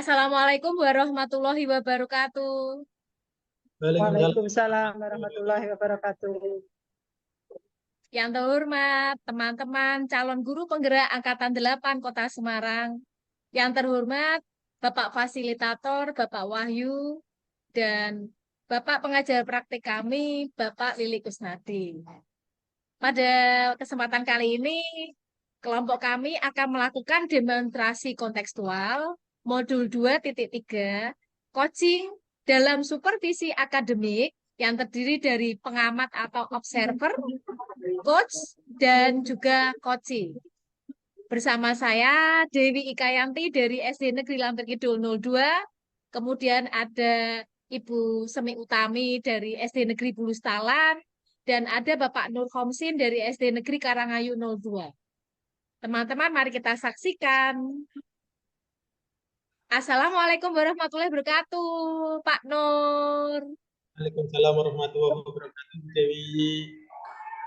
Assalamualaikum warahmatullahi wabarakatuh. Waalaikumsalam. Waalaikumsalam warahmatullahi wabarakatuh. Yang terhormat teman-teman calon guru penggerak Angkatan 8 Kota Semarang. Yang terhormat Bapak Fasilitator, Bapak Wahyu, dan Bapak pengajar praktik kami, Bapak Lili Kusnadi. Pada kesempatan kali ini, kelompok kami akan melakukan demonstrasi kontekstual modul 2.3 coaching dalam supervisi akademik yang terdiri dari pengamat atau observer, coach, dan juga coaching. Bersama saya Dewi Ikayanti dari SD Negeri Lampir Kidul 02, kemudian ada Ibu Semi Utami dari SD Negeri Bulustalan, dan ada Bapak Nur Homsin dari SD Negeri Karangayu 02. Teman-teman, mari kita saksikan. Assalamualaikum warahmatullahi wabarakatuh, Pak Nur. Waalaikumsalam warahmatullahi wabarakatuh, Dewi.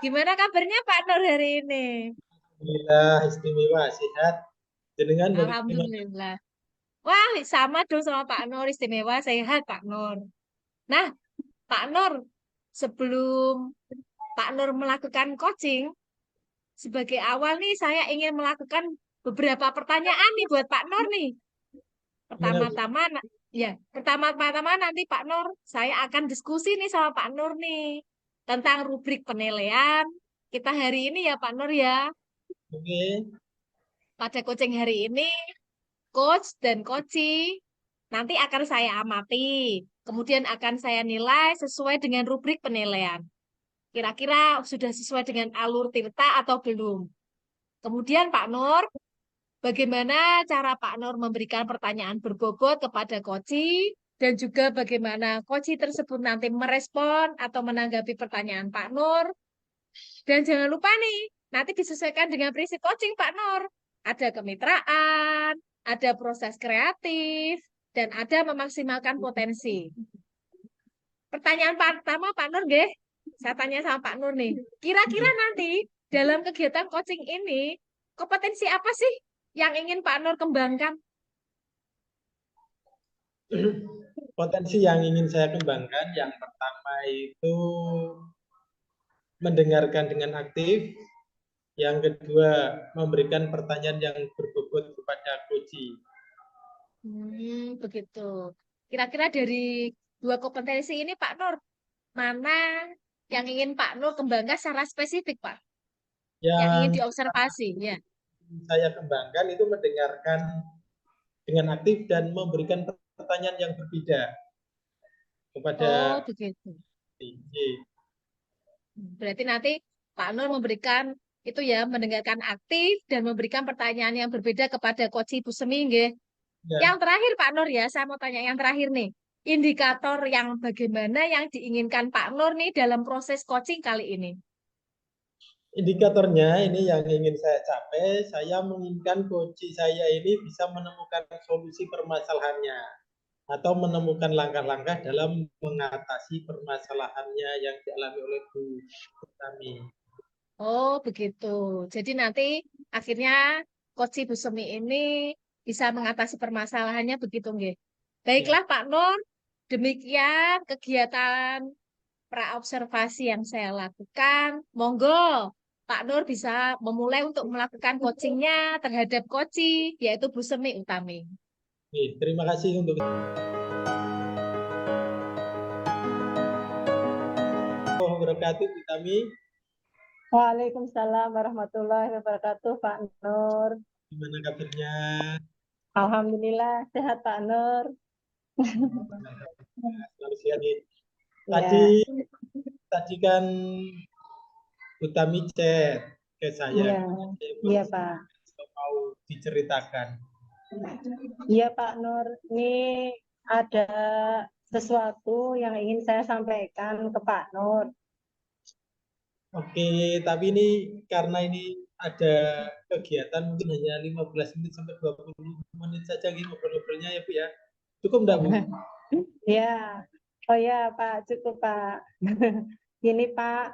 Gimana kabarnya Pak Nur hari ini? Alhamdulillah istimewa, sehat. Jenengan bagaimana? Alhamdulillah. Wah, sama dong sama Pak Nur, istimewa, sehat Pak Nur. Nah, Pak Nur, sebelum Pak Nur melakukan coaching, sebagai awal nih saya ingin melakukan beberapa pertanyaan nih buat Pak Nur nih. Pertama-tama nanti Pak Nur, saya akan diskusi nih sama Pak Nur nih tentang rubrik penilaian kita hari ini ya Pak Nur ya. Oke. Pada coaching hari ini, coach dan coachee nanti akan saya amati, kemudian akan saya nilai sesuai dengan rubrik penilaian. Kira-kira sudah sesuai dengan alur Tirta atau belum? Kemudian Pak Nur, bagaimana cara Pak Nur memberikan pertanyaan berbobot kepada coachee dan juga bagaimana coachee tersebut nanti merespon atau menanggapi pertanyaan Pak Nur. Dan jangan lupa nih, nanti disesuaikan dengan prinsip coaching Pak Nur. Ada kemitraan, ada proses kreatif, dan ada memaksimalkan potensi. Pertanyaan pertama Pak Nur, nggih. Saya tanya sama Pak Nur nih. Kira-kira nanti dalam kegiatan coaching ini, kompetensi apa sih yang ingin Pak Nur kembangkan? Potensi yang ingin saya kembangkan, yang pertama itu mendengarkan dengan aktif. Yang kedua, memberikan pertanyaan yang berbobot kepada coachee. Begitu. Kira-kira dari dua kompetensi ini Pak Nur, mana yang ingin Pak Nur kembangkan secara spesifik, Pak? Yang ingin diobservasi, ya. Saya kembangkan itu mendengarkan dengan aktif dan memberikan pertanyaan yang berbeda kepada begitu. coachee. Berarti nanti Pak Nur memberikan itu ya, mendengarkan aktif dan memberikan pertanyaan yang berbeda kepada coach Ibu Semi, nggih. Ya. Yang terakhir Pak Nur ya, saya mau tanya yang terakhir nih. Indikator yang bagaimana yang diinginkan Pak Nur nih dalam proses coaching kali ini? Indikatornya ini yang ingin saya capai, saya menginginkan coachee saya ini bisa menemukan solusi permasalahannya atau menemukan langkah-langkah dalam mengatasi permasalahannya yang dialami oleh Bu Utami. Oh, begitu. Jadi nanti akhirnya coach Ibu Semi ini bisa mengatasi permasalahannya begitu, nggih. Baiklah Pak Nur, demikian kegiatan praobservasi yang saya lakukan. Monggo Pak Nur bisa memulai untuk melakukan coachingnya terhadap coachee, yaitu Bu Semi Utami. Terima kasih untuk wabarakatuh, Bu Utami. Waalaikumsalam warahmatullahi wabarakatuh, Pak Nur. Gimana kabarnya? Alhamdulillah sehat Pak Nur. Selalu sehat. Tadi kan Utami chat ke saya. Iya Pak. Mau diceritakan. Iya Pak Nur, ini ada sesuatu yang ingin saya sampaikan ke Pak Nur. Oke, tapi ini karena ini ada kegiatan mungkin hanya 15 menit sampai 20 menit saja gitu ngobrol-ngobrolnya ya Bu ya. Cukup enggak Bu? Ya, oh ya Pak, cukup Pak. Ini Pak,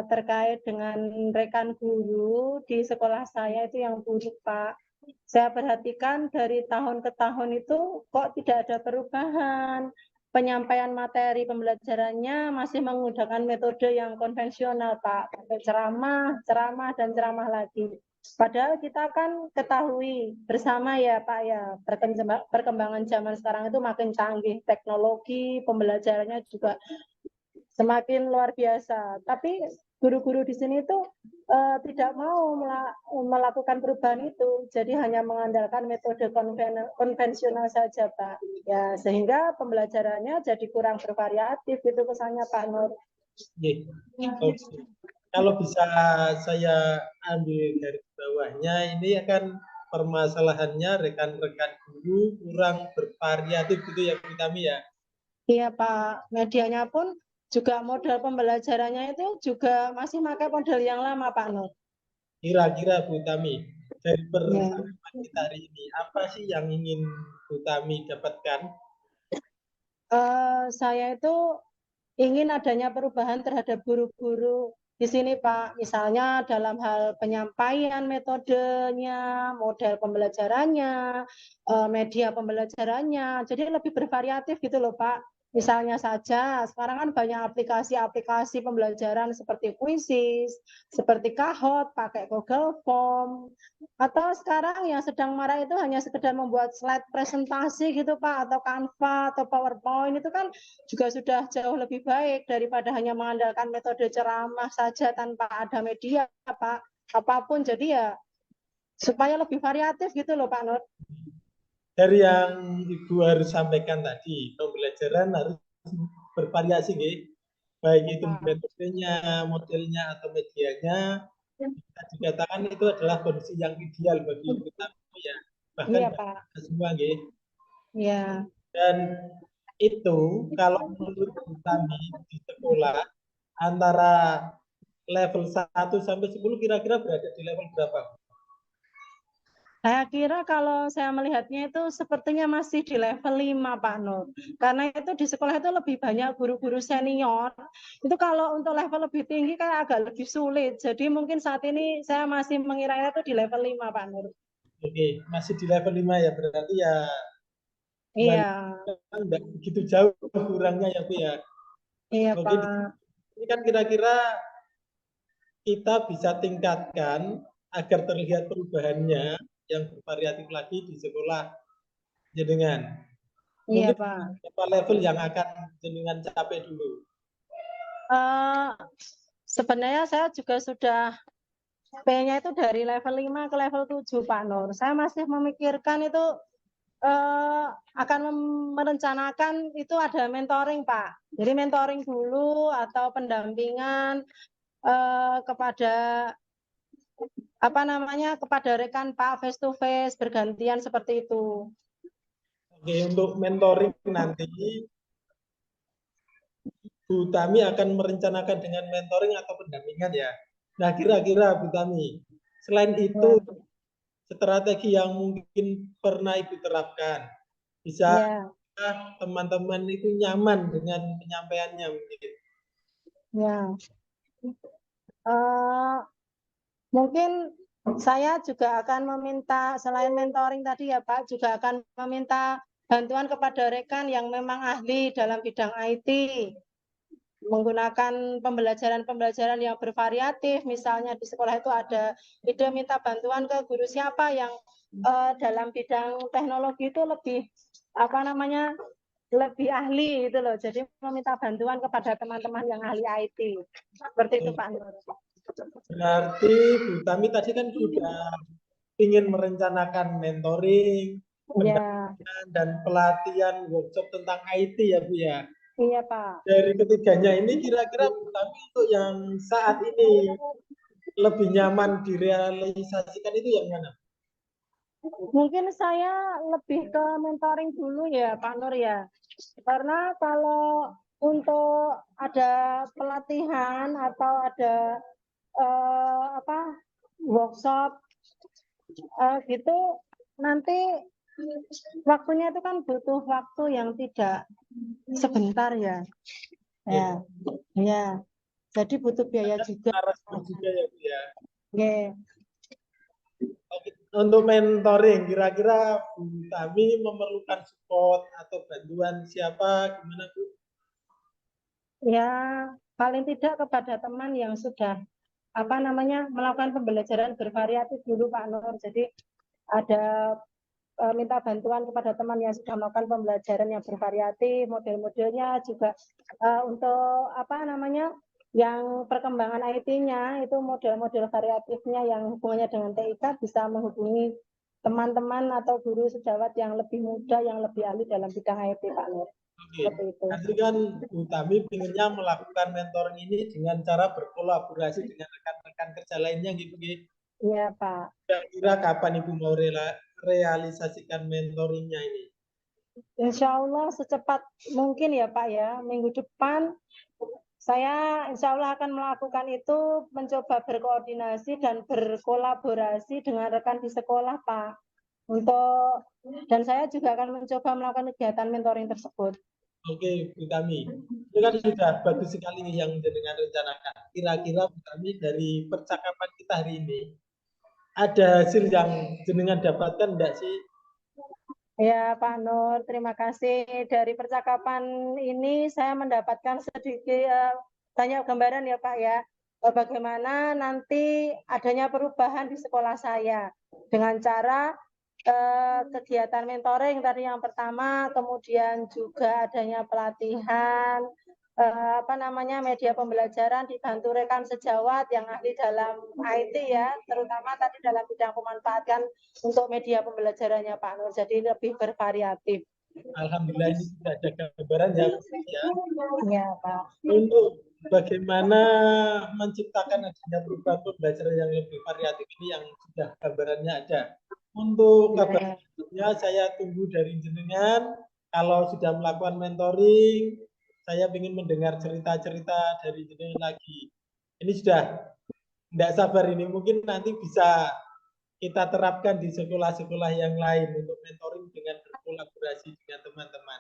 terkait dengan rekan guru di sekolah saya itu yang buruk Pak. Saya perhatikan dari tahun ke tahun itu kok tidak ada perubahan. Penyampaian materi pembelajarannya masih menggunakan metode yang konvensional, Pak. Pakai ceramah, ceramah, dan ceramah lagi. Padahal kita kan ketahui bersama ya, Pak, ya, perkembangan zaman sekarang itu makin canggih. Teknologi, pembelajarannya juga semakin luar biasa. Tapi guru-guru di sini itu tidak mau melakukan perubahan itu, jadi hanya mengandalkan metode konvensional saja, Pak. Ya, sehingga pembelajarannya jadi kurang bervariatif, itu kesannya, Pak Nur. Oke. Kalau bisa saya ambil garis bawahnya, ini akan permasalahannya rekan-rekan guru kurang bervariatif gitu ya Bu Tami ya. Iya, Pak. Medianya pun juga model pembelajarannya itu juga masih pakai model yang lama, Pak Nur. Kira-kira Bu Tami, dari Ya. percakapan kita hari ini, apa sih yang ingin Bu Tami dapatkan? Saya itu ingin adanya perubahan terhadap guru-guru di sini, Pak. Misalnya dalam hal penyampaian metodenya, model pembelajarannya, media pembelajarannya. Jadi lebih bervariatif gitu loh, Pak. Misalnya saja, sekarang kan banyak aplikasi-aplikasi pembelajaran seperti Quizzes, seperti Kahoot, pakai Google Form. Atau sekarang yang sedang marah itu hanya sekedar membuat slide presentasi gitu, Pak, atau Canva, atau PowerPoint, itu kan juga sudah jauh lebih baik daripada hanya mengandalkan metode ceramah saja tanpa ada media, Pak. Apapun, jadi ya supaya lebih variatif gitu loh, Pak Nur. Dari yang Ibu harus sampaikan tadi, pembelajaran harus bervariasi, gitu. Baik itu metodenya, modelnya, atau medianya, bisa dikatakan itu adalah kondisi yang ideal bagi kita ya. Bahkan Iya, bagi Pak. kita semua, gitu. Iya. Dan itu kalau menurut kami di sekolah antara level 1 sampai 10 kira-kira berada di level berapa? Saya kira kalau saya melihatnya itu sepertinya masih di level 5, Pak Nur. Karena itu di sekolah itu lebih banyak guru-guru senior. Itu kalau untuk level lebih tinggi kan agak lebih sulit. Jadi mungkin saat ini saya masih mengira itu di level 5, Pak Nur. Oke, masih di level 5 ya, berarti ya Iya, enggak begitu jauh kurangnya ya Bu ya. iya, Oke, Pak. ini kan kira-kira kita bisa tingkatkan agar terlihat perubahannya yang bervariatif lagi di sekolah jenengan. Iya, Mungkin Pak. berapa level yang akan jenengan capai dulu? Eh, Sebenarnya saya juga sudah P-nya itu dari level 5 ke level 7, Pak Nur. Saya masih memikirkan itu akan merencanakan itu ada mentoring, Pak. Jadi mentoring dulu atau pendampingan kepada apa namanya kepada rekan Pak face to face bergantian seperti itu. Oke, untuk mentoring nanti Bu Tami akan merencanakan dengan mentoring atau pendampingan ya. Nah, kira-kira Bu Tami, selain itu Ya. strategi yang mungkin pernah Ibu terapkan, bisa Ya, teman-teman itu nyaman dengan penyampaiannya mungkin. ya. Eh, Mungkin saya juga akan meminta, selain mentoring tadi ya Pak, juga akan meminta bantuan kepada rekan yang memang ahli dalam bidang IT, menggunakan pembelajaran-pembelajaran yang bervariatif. Misalnya di sekolah itu ada ide minta bantuan ke guru siapa yang dalam bidang teknologi itu lebih apa namanya lebih ahli gitu loh. Jadi meminta bantuan kepada teman-teman yang ahli IT. Seperti itu Pak Nur. Berarti Bu Tami tadi kan sudah ingin merencanakan mentoring, Ya, pendampingan, dan pelatihan workshop tentang IT ya Bu ya. iya Pak. Dari ketiganya ini kira-kira Bu Tami untuk yang saat ini lebih nyaman direalisasikan itu yang mana? Mungkin saya lebih ke mentoring dulu ya, Pak Nur ya. Karena kalau untuk ada pelatihan atau ada apa workshop gitu, nanti waktunya itu kan butuh waktu yang tidak sebentar ya. Ya, ya. Jadi butuh biaya juga. Narasumber juga ya Bu ya. Oke. Oke. Untuk mentoring, kira-kira Bu Tami memerlukan support atau bantuan siapa? Gimana Bu? Ya, paling tidak kepada teman yang sudah melakukan pembelajaran bervariatif dulu Pak Nur. Jadi ada minta bantuan kepada teman yang sudah melakukan pembelajaran yang bervariatif, model-modelnya juga untuk yang perkembangan IT-nya itu model-model variatifnya yang hubungannya dengan TIK bisa menghubungi teman-teman atau guru sejawat yang lebih muda, yang lebih ahli dalam bidang IT Pak Nur. Oke, Seperti itu. nanti kan Bu Tami pinginnya melakukan mentoring ini dengan cara berkolaborasi dengan rekan-rekan kerja lainnya gitu. Iya Pak. Kira-kira kapan Ibu mau realisasikan mentoringnya ini? Insya Allah secepat mungkin ya Pak ya. Minggu depan saya insya Allah akan melakukan itu, mencoba berkoordinasi dan berkolaborasi dengan rekan di sekolah Pak. Dan saya juga akan mencoba melakukan kegiatan mentoring tersebut. Oke, Bu Tami. Itu kan sudah bagus sekali yang dengan rencanakan. Kira-kira Bu Tami dari percakapan kita hari ini, ada hasil yang jenengan dapatkan enggak sih? Ya Pak Nur, terima kasih. Dari percakapan ini saya mendapatkan sedikit banyak gambaran ya Pak ya, bagaimana nanti adanya perubahan di sekolah saya dengan cara kegiatan mentoring tadi yang pertama, kemudian juga adanya pelatihan media pembelajaran dibantu rekan sejawat yang ahli dalam IT ya, terutama tadi dalam bidang memanfaatkan untuk media pembelajarannya Pak Nur, jadi lebih bervariatif. Alhamdulillah ini sudah ada gambaran ya, ya. Ya Pak. Untuk bagaimana menciptakan adanya perubahan pembelajaran yang lebih variatif ini yang sudah gambarannya ada. Untuk kabarnya saya tunggu dari jenengan. Kalau sudah melakukan mentoring, saya ingin mendengar cerita-cerita dari jenengan lagi. Ini sudah tidak sabar ini. Mungkin nanti bisa kita terapkan di sekolah-sekolah yang lain untuk mentoring dengan berkolaborasi dengan teman-teman.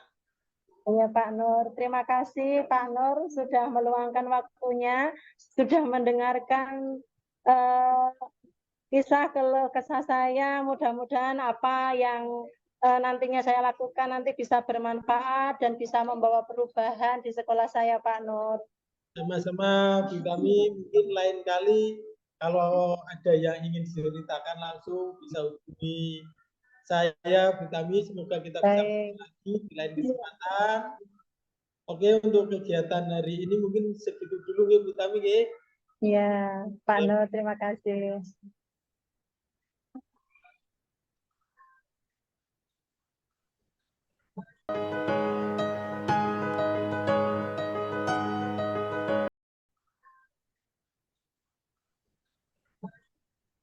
Ya Pak Nur, terima kasih Pak Nur sudah meluangkan waktunya, sudah mendengarkan kisah keluh kesah saya. Mudah-mudahan apa yang nantinya saya lakukan nanti bisa bermanfaat dan bisa membawa perubahan di sekolah saya Pak Nur. Sama-sama Bu Tami, mungkin lain kali kalau ada yang ingin diceritakan langsung bisa hubungi saya Bu Tami. Semoga kita bisa bertemu lagi di lain kesempatan. Oke, untuk kegiatan hari ini mungkin segitu dulu ya Bu Tami ya. Iya, Pak Nur, terima kasih.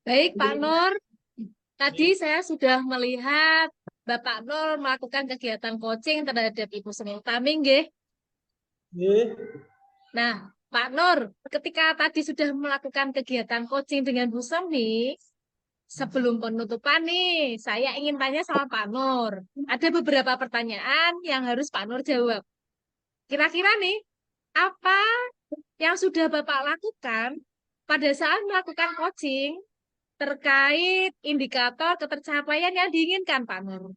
Baik, Pak Nur. Tadi saya sudah melihat Bapak Nur melakukan kegiatan coaching terhadap Ibu Semi Utami, nggih. Nah, Pak Nur, ketika tadi sudah melakukan kegiatan coaching dengan Bu Semi, sebelum penutupan nih, saya ingin tanya sama Pak Nur. Ada beberapa pertanyaan yang harus Pak Nur jawab. Kira-kira nih, apa yang sudah Bapak lakukan pada saat melakukan coaching terkait indikator ketercapaian yang diinginkan, Pak Nur?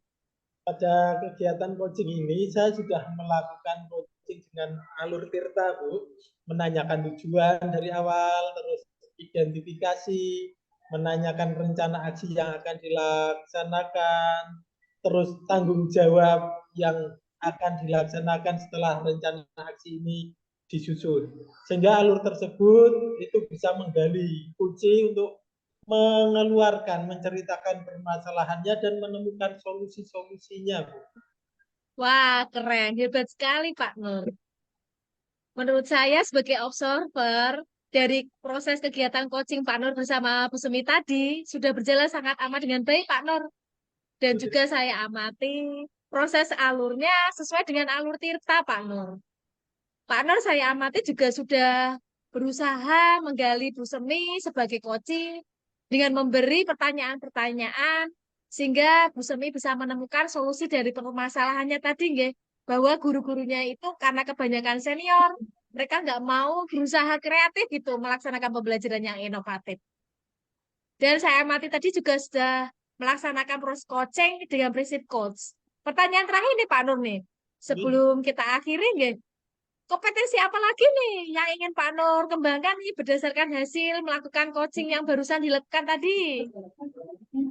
Pada kegiatan coaching ini, saya sudah melakukan coaching dengan alur tirta, Bu. Menanyakan tujuan dari awal, terus identifikasi, menanyakan rencana aksi yang akan dilaksanakan, terus tanggung jawab yang akan dilaksanakan setelah rencana aksi ini disusun. Sehingga alur tersebut itu bisa menggali kunci untuk mengeluarkan, menceritakan permasalahannya dan menemukan solusi-solusinya, Bu. Wah, keren. Hebat sekali, Pak Nur. Menurut saya sebagai observer, dari proses kegiatan coaching Pak Nur bersama Bu Semi tadi, sudah berjalan sangat amat dengan baik, Pak Nur. Dan juga saya amati proses alurnya sesuai dengan alur Tirta, Pak Nur. Pak Nur saya amati juga sudah berusaha menggali Bu Semi sebagai coaching dengan memberi pertanyaan-pertanyaan sehingga Bu Semi bisa menemukan solusi dari permasalahannya tadi, nggih. Bahwa guru-gurunya itu karena kebanyakan senior, mereka nggak mau berusaha kreatif gitu melaksanakan pembelajaran yang inovatif. Dan saya amati tadi juga sudah melaksanakan proses coaching dengan prinsip coach. Pertanyaan terakhir nih Pak Nur nih. Sebelum kita akhiri nggih, kompetensi apa lagi nih yang ingin Pak Nur kembangkan nih berdasarkan hasil melakukan coaching yang barusan dilakukan tadi?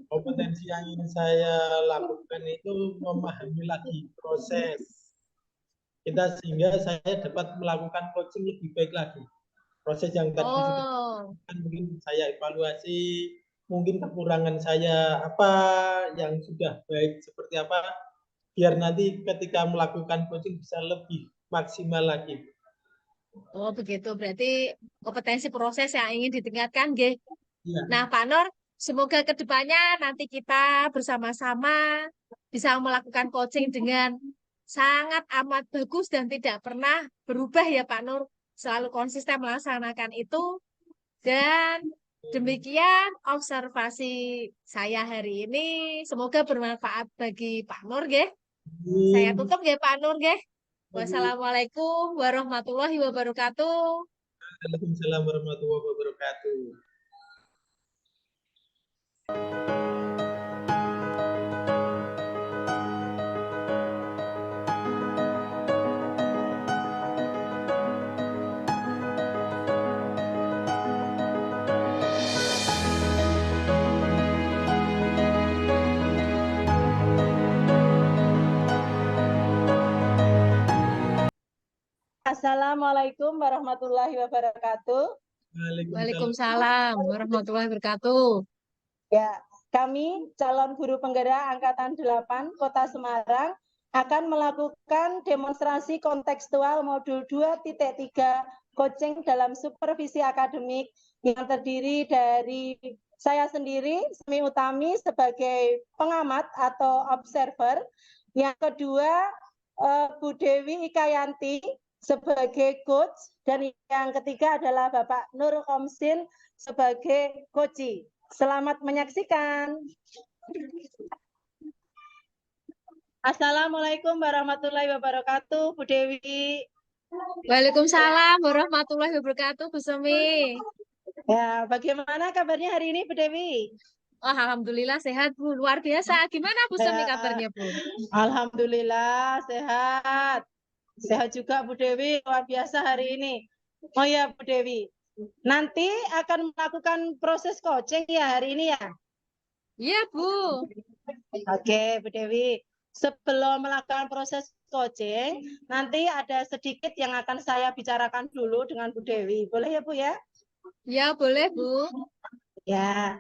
Kompetensi yang ingin saya lakukan itu memahami lagi proses kita sehingga saya dapat melakukan coaching lebih baik lagi. Proses yang tadi sudah Oh, mungkin saya evaluasi, mungkin kekurangan saya apa yang sudah baik seperti apa, biar nanti ketika melakukan coaching bisa lebih maksimal lagi. oh begitu. Berarti kompetensi proses yang ingin ditingkatkan, nggih. Iya, Nah, Pak Nur, semoga ke depannya nanti kita bersama-sama bisa melakukan coaching dengan sangat amat bagus dan tidak pernah berubah ya Pak Nur. Selalu konsisten melaksanakan itu. Dan demikian observasi saya hari ini. Semoga bermanfaat bagi Pak Nur, nggih. Saya amin. tutup nggih Pak Nur, nggih. Wassalamualaikum warahmatullahi wabarakatuh. Waalaikumsalam warahmatullahi wabarakatuh. Assalamualaikum warahmatullahi wabarakatuh. Waalaikumsalam warahmatullahi wabarakatuh. Ya, kami calon guru penggerak Angkatan 8 Kota Semarang akan melakukan demonstrasi kontekstual modul 2.3 coaching dalam supervisi akademik yang terdiri dari saya sendiri, Semi Utami sebagai pengamat atau observer. Yang kedua, Bu Dewi Ikayanti sebagai coach, dan yang ketiga adalah Bapak Nur Komsin sebagai coach. Selamat menyaksikan. Assalamualaikum warahmatullahi wabarakatuh, Bu Dewi. Waalaikumsalam warahmatullahi wabarakatuh, Bu Semi. Ya, bagaimana kabarnya hari ini, Bu Dewi? Oh, alhamdulillah sehat, Bu. Luar biasa. Gimana Bu Semi kabarnya, Bu? Alhamdulillah sehat. Sehat juga Bu Dewi, luar biasa hari ini. Oh ya Bu Dewi, nanti akan melakukan proses coaching ya hari ini ya? Iya, Bu. Oke Bu Dewi, sebelum melakukan proses coaching, nanti ada sedikit yang akan saya bicarakan dulu dengan Bu Dewi. Boleh ya Bu ya? Ya, boleh, Bu. Ya,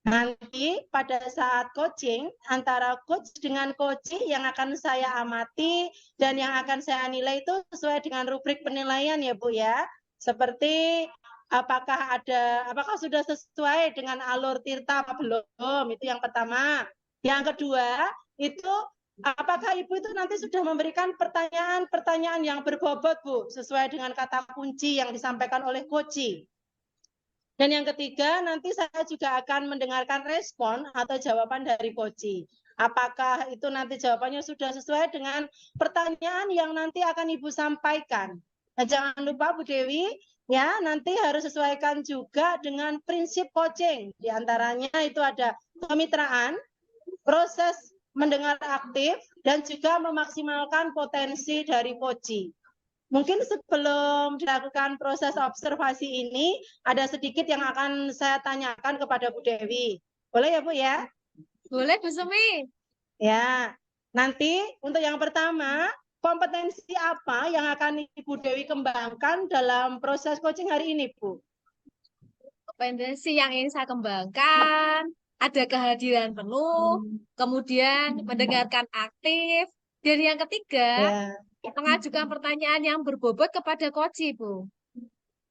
nanti pada saat coaching, antara coach dengan coach yang akan saya amati dan yang akan saya nilai itu sesuai dengan rubrik penilaian ya Bu ya. Seperti apakah sudah sesuai dengan alur Tirta apa belum, itu yang pertama. Yang kedua, itu apakah Ibu itu nanti sudah memberikan pertanyaan-pertanyaan yang berbobot Bu, sesuai dengan kata kunci yang disampaikan oleh coach. Dan yang ketiga, nanti saya juga akan mendengarkan respon atau jawaban dari coach. Apakah itu nanti jawabannya sudah sesuai dengan pertanyaan yang nanti akan Ibu sampaikan. Nah, jangan lupa Bu Dewi, ya nanti harus sesuaikan juga dengan prinsip coaching. Di antaranya itu ada kemitraan, proses mendengar aktif, dan juga memaksimalkan potensi dari coach. Mungkin sebelum dilakukan proses observasi ini, ada sedikit yang akan saya tanyakan kepada Bu Dewi. Boleh ya Bu ya? Boleh, Bu Semi. Ya, nanti untuk yang pertama, kompetensi apa yang akan Ibu Dewi kembangkan dalam proses coaching hari ini, Bu? Kompetensi yang ingin saya kembangkan, ada kehadiran penuh, kemudian mendengarkan aktif, dan yang ketiga, mengajukan pertanyaan yang berbobot kepada coach, Bu.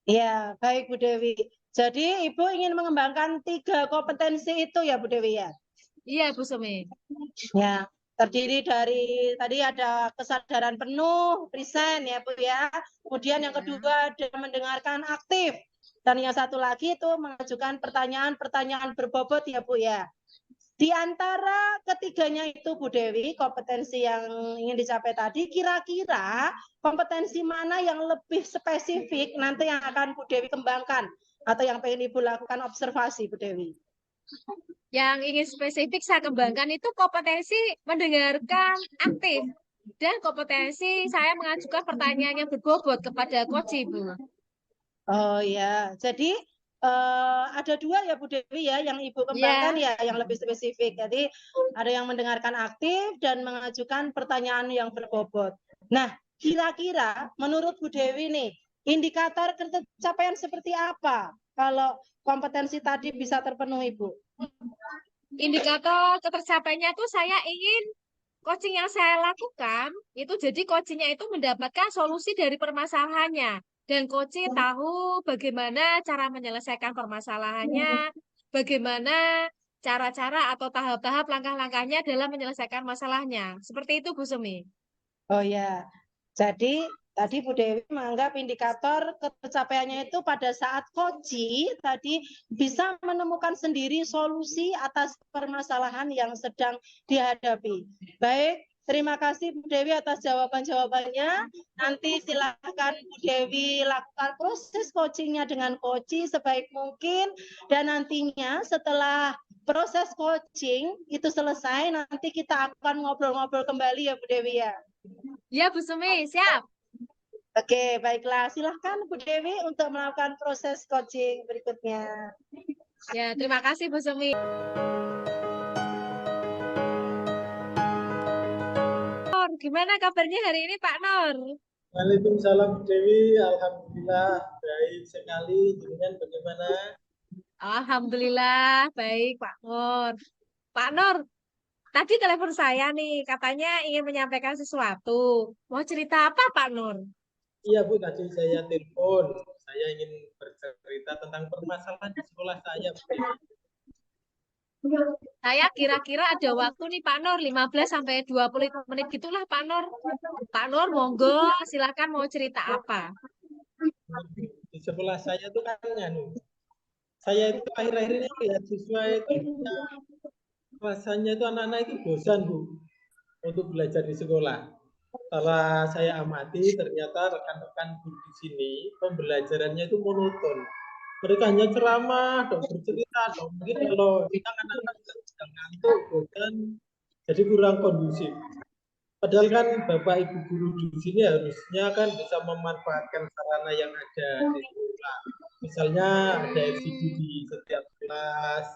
Ya, baik Bu Dewi. Jadi Ibu ingin mengembangkan 3 kompetensi itu ya Bu Dewi ya? Iya, Bu Semi. Ya, terdiri dari tadi ada kesadaran penuh, present ya Bu ya. Kemudian yang kedua ada mendengarkan aktif. Dan yang satu lagi itu mengajukan pertanyaan-pertanyaan berbobot ya Bu ya. Di antara ketiganya itu Bu Dewi, kompetensi yang ingin dicapai tadi, kira-kira kompetensi mana yang lebih spesifik nanti yang akan Bu Dewi kembangkan atau yang pengen Ibu lakukan observasi Bu Dewi? Yang ingin spesifik saya kembangkan itu kompetensi mendengarkan aktif dan kompetensi saya mengajukan pertanyaan yang berbobot kepada coach, Bu. Oh ya, jadi ada dua ya Bu Dewi ya yang Ibu kembangkan Ya, ya yang lebih spesifik. Jadi ada yang mendengarkan aktif dan mengajukan pertanyaan yang berbobot. Nah, kira-kira menurut Bu Dewi nih, indikator pencapaian seperti apa kalau kompetensi tadi bisa terpenuhi, Bu? indikator ketercapaiannya itu saya ingin coaching yang saya lakukan itu jadi coachingnya itu mendapatkan solusi dari permasalahannya dan coaching tahu bagaimana cara menyelesaikan permasalahannya, bagaimana cara-cara atau tahap-tahap langkah-langkahnya dalam menyelesaikan masalahnya. Seperti itu, Bu Sumi. Oh ya, jadi tadi Bu Dewi menganggap indikator ketercapaiannya itu pada saat coaching tadi bisa menemukan sendiri solusi atas permasalahan yang sedang dihadapi. Baik, terima kasih Bu Dewi atas jawaban-jawabannya. Nanti silakan Bu Dewi lakukan proses coachingnya dengan coaching sebaik mungkin dan nantinya setelah proses coaching itu selesai nanti kita akan ngobrol-ngobrol kembali ya Bu Dewi ya. Ya, Bu Sumi, siap. Oke, baiklah. Silahkan Bu Dewi untuk melakukan proses coaching berikutnya. Ya, terima kasih, Bu Sumi. Nur, gimana kabarnya hari ini, Pak Nur? Waalaikumsalam Bu Dewi, alhamdulillah baik sekali. Dengan bagaimana? Alhamdulillah, baik, Pak Nur. Pak Nur, tadi telepon saya nih, katanya ingin menyampaikan sesuatu. Mau cerita apa, Pak Nur? Iya Bu, tadi saya telepon. Saya ingin bercerita tentang permasalahan di sekolah saya, Bu Dewi. Saya kira-kira ada waktu nih, Pak Nur, 15 sampai 20 menit gitulah, Pak Nur. Pak Nur, monggo, silakan mau cerita apa? Di sekolah saya tuh kan saya itu akhir-akhir ini lihat siswa itu rasanya itu anak-anak itu bosan Bu untuk belajar di sekolah. Setelah saya amati, ternyata rekan-rekan guru di sini pembelajarannya itu monoton. Mereka hanya ceramah, dong bercerita, dong mungkin kalau kita anak-anak sedang ngantuk, bosan, jadi kurang kondusif. Padahal kan Bapak Ibu guru di sini harusnya kan bisa memanfaatkan sarana yang ada di sekolah. Misalnya ada LCD di setiap kelas,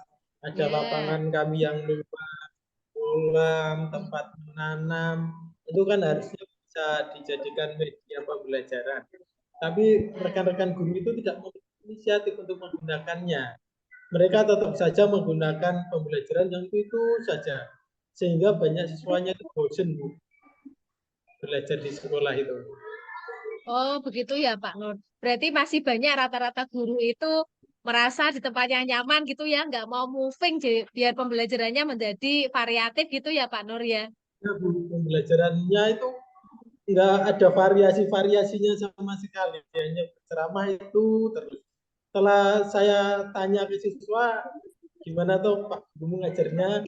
ada Ya, lapangan kami yang luas, kolam, tempat menanam, itu kan harusnya bisa dijadikan media pembelajaran. Tapi rekan-rekan guru itu tidak memiliki inisiatif untuk menggunakannya. Mereka tetap saja menggunakan pembelajaran yang itu saja. Sehingga banyak siswanya itu bosan, Bu, belajar di sekolah itu. oh begitu ya, Pak Nur. Berarti masih banyak rata-rata guru itu merasa di tempat yang nyaman gitu ya, nggak mau moving biar pembelajarannya menjadi variatif gitu ya, Pak Nur ya. Ya, Bu, pembelajarannya itu nggak ada variasi-variasinya sama sekali. Hanya berceramah itu terus. Setelah saya tanya ke siswa, gimana tuh Pak Guru mengajarnya,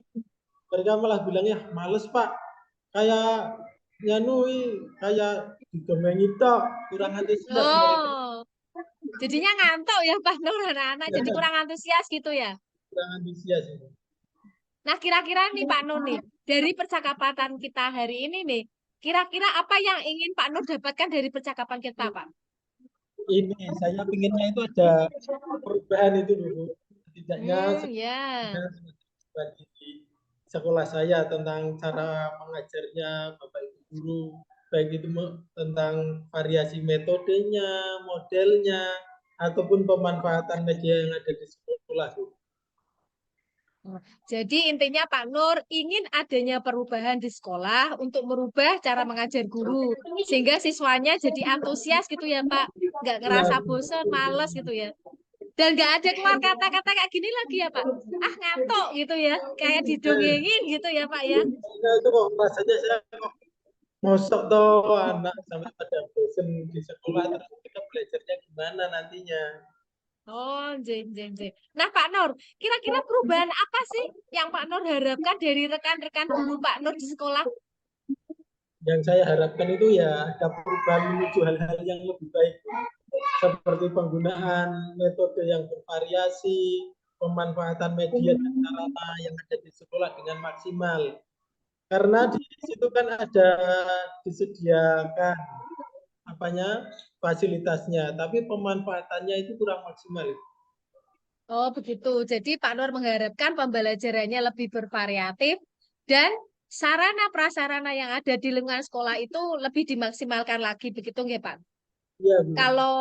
mereka malah bilang ya males Pak, kayak nyanui, kayak digemengi tok, kurang antusias mereka. Oh, jadinya ngantuk ya, Pak Nur, anak-anak jadi kurang antusias gitu ya. Kurang antusias ini. Nah, kira-kira nih Pak Nur nih, dari percakapan kita hari ini nih, kira-kira apa yang ingin Pak Nur dapatkan dari percakapan kita, Pak? Ini saya pinginnya itu ada perubahan itu dulu. Setidaknya Ya. di sekolah saya tentang cara mengajarnya Bapak Ibu guru, baik itu tentang variasi metodenya, modelnya, ataupun pemanfaatan media yang ada di sekolah. Jadi intinya Pak Nur ingin adanya perubahan di sekolah untuk merubah cara mengajar guru. Sehingga siswanya jadi antusias gitu ya Pak. Nggak Ya, ngerasa bosan, males gitu ya. Dan nggak ada keluar kata-kata kayak gini lagi ya Pak. Ah ngantuk gitu ya. Kayak didongengin gitu ya Pak ya. itu kok rasanya saya kok mosok toh anak sampai pada bosan di sekolah terus kita belajarnya gimana nantinya. Oh, jeng, jeng, jeng. Nah, Pak Nur, kira-kira perubahan apa sih yang Pak Nur harapkan dari rekan-rekan guru Pak Nur di sekolah? Yang saya harapkan itu ya ada perubahan menuju hal-hal yang lebih baik seperti penggunaan metode yang bervariasi, pemanfaatan media dan sarana yang ada di sekolah dengan maksimal. Karena di situ kan ada disediakan fasilitasnya, tapi pemanfaatannya itu kurang maksimal. Oh, begitu. Jadi Pak Nur mengharapkan pembelajarannya lebih bervariatif dan sarana prasarana yang ada di lingkungan sekolah itu lebih dimaksimalkan lagi, begitu nggak Pak? Iya, Bu. Kalau